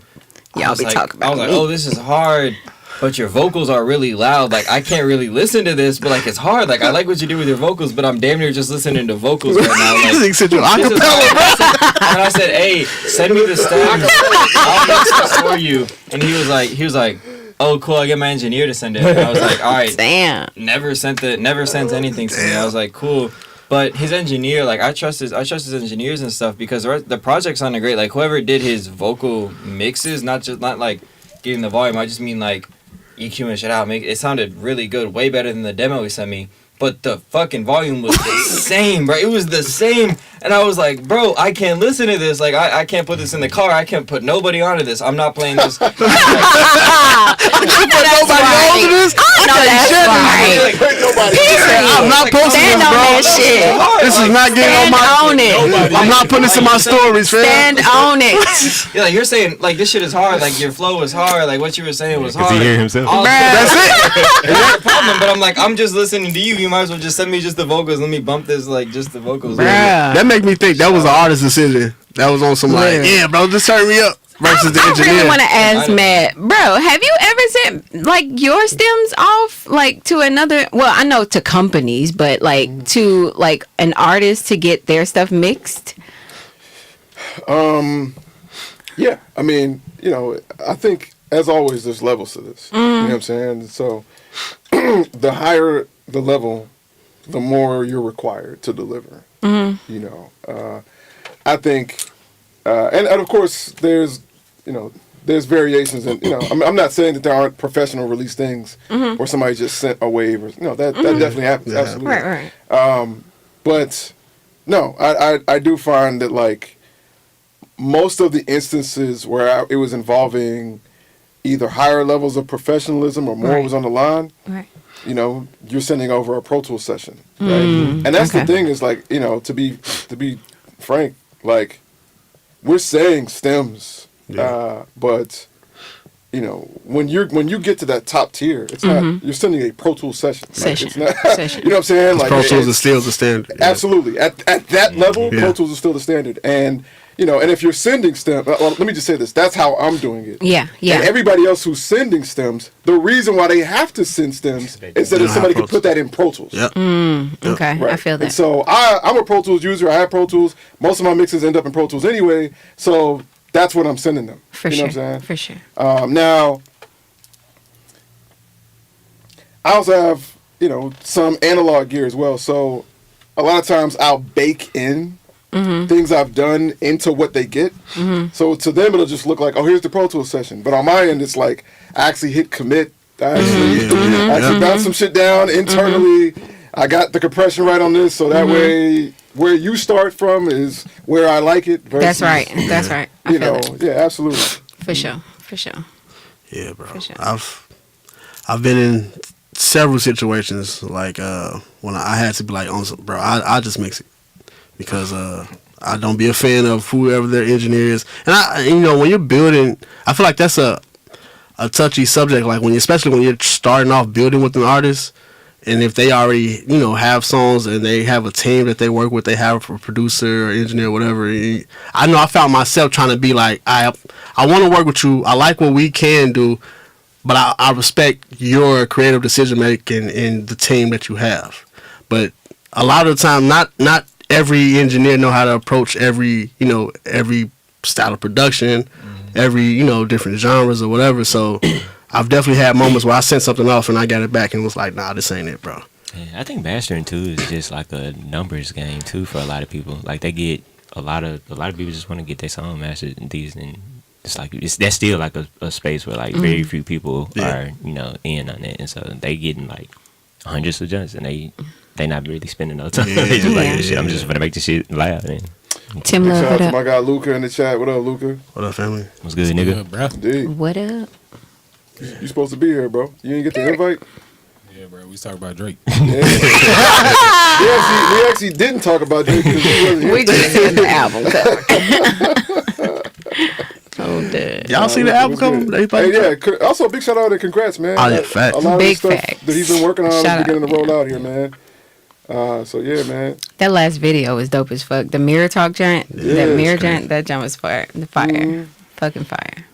Y'all be talking about I was like, me. oh, this is hard. But your vocals are really loud. Like, I can't really listen to this, but, like, it's hard. Like, I like what you do with your vocals, but I'm damn near just listening to vocals right now. Like, This nigga said you're this is hard. And I said, hey, send me the stems. I'll mix this for you. And he was like, oh, cool, I get my engineer to send it. And I was like, all right. Damn. Never sent anything to me. I was like, cool. But his engineer, like, I trust his engineers and stuff because the project sounded great. Like, whoever did his vocal mixes, not like, getting the volume, I just mean, like, EQ and shit out. It sounded really good, way better than the demo he sent me. But the fucking volume was the same, bro. It was the same. And I was like, bro, I can't listen to this. Like, I can't put this in the car. I can't put nobody onto this. I'm not playing this. Nobody knows this. I'm not posting Stand this, on bro. that shit. This is not getting on Stand on it. I'm not putting this in my stories, fam. Stand on it. Yeah, like, you're saying, like, this shit is hard. Like, your flow was hard. Like, what you were saying was Because hard. he hear himself. That's it. That's the problem. But I'm like, I'm just listening to you. You might as well just send me just the vocals. Let me bump this, like, just the vocals. That make me think that was an artist decision. That was on some like, yeah, bro, just turn me up versus the I engineer. really want to ask Matt, bro, have you ever sent like your stems off like to another? Well, I know to companies, but like to like an artist to get their stuff mixed. Yeah, I mean, I think as always, there's levels to this. You know what I'm saying? So the higher the level, the more you're required to deliver. I think, and of course, there's variations, and I'm not saying that there aren't professional release things where somebody just sent a wave. Or, that definitely happens, absolutely. Right. But no, I do find that like most of the instances where it was involving either higher levels of professionalism or more was on the line. Right. You're sending over a Pro Tools session, right? And that's the thing is like, to be frank, like we're saying stems, but when you get to that top tier, it's not you're sending a Pro Tools session. Like, it's not, you know what I'm saying? Like Pro Tools is still the standard. Yeah. Absolutely, at that level, Pro Tools is still the standard, and. And if you're sending stems, well, let me just say this. That's how I'm doing it. Yeah. And everybody else who's sending stems, the reason why they have to send stems is that somebody can put that in Pro Tools. Yep. Okay, Right. I feel that. And so I'm a Pro Tools user. I have Pro Tools. Most of my mixes end up in Pro Tools anyway. So that's what I'm sending them. For you sure. know what I'm saying? For sure. Now, I also have, some analog gear as well. So a lot of times I'll bake in things I've done into what they get. So to them, it'll just look like, oh, here's the Pro Tools session. But on my end, it's like I actually hit commit. I actually bounce some shit down internally. I got the compression right on this, so that way where you start from is where I like it. Versus, That's right. That's right. I feel that. yeah, absolutely. For sure. For sure. Yeah, bro. For sure. I've been in several situations like when I had to be like on some, bro. I just mix it because I don't be a fan of whoever their engineer is, and when you're building, I feel like that's a touchy subject. Like especially when you're starting off building with an artist, and if they already have songs and they have a team that they work with, they have a producer or engineer or whatever. I know I found myself trying to be like, I want to work with you. I like what we can do, but I respect your creative decision making and the team that you have. But a lot of the time, not every engineer know how to approach every style of production, every different genres or whatever. So I've definitely had moments where I sent something off and I got it back and was like, nah, this ain't it, bro. Yeah, I think mastering too is just like a numbers game too for a lot of people. Like they get a lot of people just want to get their song mastered and these, and it's like that's still like a space where like very few people are in on it, and so they getting like hundreds of jumps, and they not really spending no time. They just like this shit. I'm just gonna make this shit loud. Man. Tim Big Love, shout out what to up? my guy Luca in the chat. What up, Luca? What up, family? What's good, nigga? bro. Indeed. What up? You supposed to be here, bro. You didn't get the invite? Yeah, bro. We talk about Drake. We actually didn't talk about Drake because he wasn't here. We just seen the album cover. Oh, dude. Y'all see the album cover? They played Hey, yeah. Also, big shout out and congrats, man. Oh, yeah, facts. A lot of Big the stuff facts. that he's been working on is Shout beginning out. to roll out here, man. So yeah, man. That last video was dope as fuck. The Mirror Talk giant, Yeah, that Mirror it's crazy. giant, that giant was fire. The fire. Fucking fire.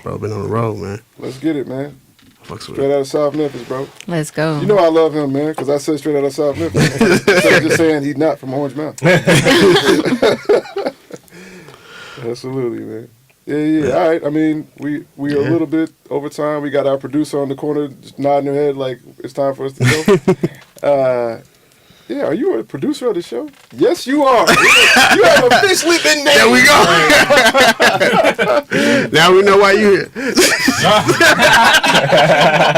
Bro, been on the road, man. Let's get it, man. Fucks with Straight it. out of South Memphis, bro. Let's go. You know I love him, man, because I said straight out of South Memphis. Instead of just saying he's not from Orange Mountain. Absolutely, man. Yeah. All right. I mean, we are a little bit over time. We got our producer on the corner just nodding her head like it's time for us to go. Yeah, are you a producer of the show? Yes, you are. You have officially been named. There we go. Now we know why you here.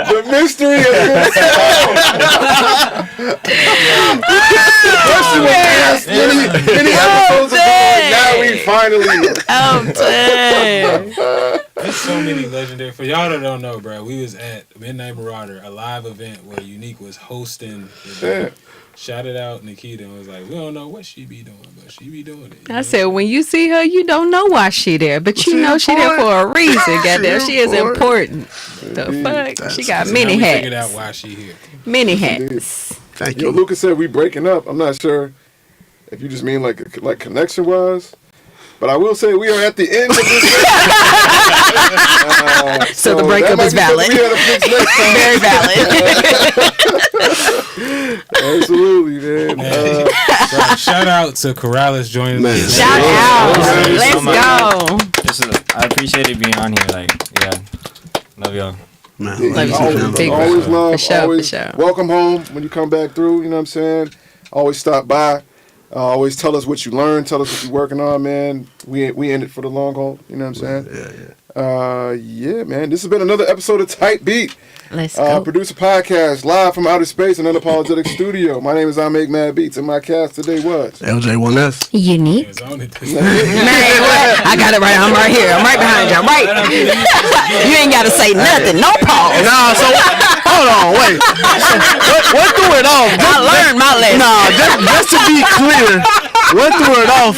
The mystery has been solved. Question was asked many episodes ago, and now we finally. Oh, damn. There's so many legendary. For y'all that don't know, bro, we was at Midnight Marauder, a live event where Unique was hosting. Yeah. Shouted out Nikita and was like, we don't know what she be doing, but she be doing it. I said, when you see her, you don't know why she there, but you She know she there for a reason. Goddamn, she is important. important. The fuck, she got So many now we figured out hats. why she here. Many hats. Thank Yo, you. Lucas said we breaking up. I'm not sure if you just mean like connection wise, but I will say we are at the end of this. So the breakup that is might be something valid. we gotta fix next time. Very valid. Absolutely, man. So, shout out to Corrales joining Man. us. Shout out. Thank you so Let's much. go. This is, I appreciated being on here. Like, yeah, love y'all. Man, Love you too, always, man. Big always love, For sure, always for sure. welcome home when you come back through. You know what I'm saying? Always stop by. Always tell us what you learned. Tell us what you're working on, man. We in it for the long haul. You know what I'm saying? Yeah, man. This has been another episode of Tight Beat. Let's go. Producer podcast live from outer space and unapologetic studio. My name is I Make Mad Beats, and my cast today was LJ1S. Unique. It's on it. Man, what? I got it right. I'm right here. I'm right behind you. I'm right. You ain't got to say nothing. No pause. Nah, so hold on, wait. What threw it off? I learned my lesson. Nah, just to be clear, what threw it off?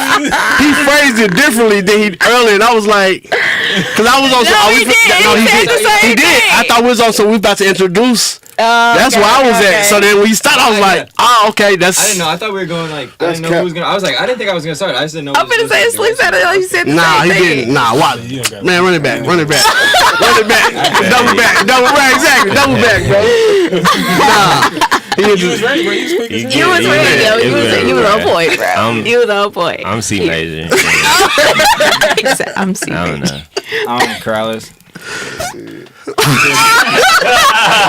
He phrased it differently than he earlier, and I was like, because I was on. No, he did. He said the same He did. thing. I thought we was on. So we about to introduce. That's okay, where I was okay. at. So then when he started, I was like, oh, okay, that's. I didn't know. I thought we were going like. I That's didn't know cap. who was gonna. I was like, I didn't think I was gonna start. I just didn't know. I'm gonna say sleep at it. You said the Nah, same he thing. didn't. Nah, watch. You don't got Man, run it back. Run it back. Run it back. Double back. Double back. Exactly. Double back, bro. Nah. He You was just, ready, bro. You was quick as hell. You was Yeah, ready, yo. it You was was on right. point, bro. You was on point. I'm C major. I'm C. I don't know. Corrales.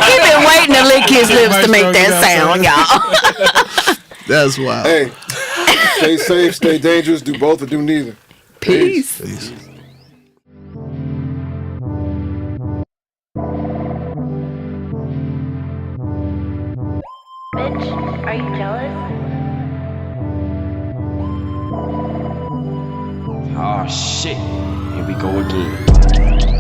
He been waiting to lick his lips to make that sound, y'all. that's wild. hey, stay safe, stay dangerous, do both or do neither. Peace. Peace. Bitch, are you jealous? Oh shit. Here we go again.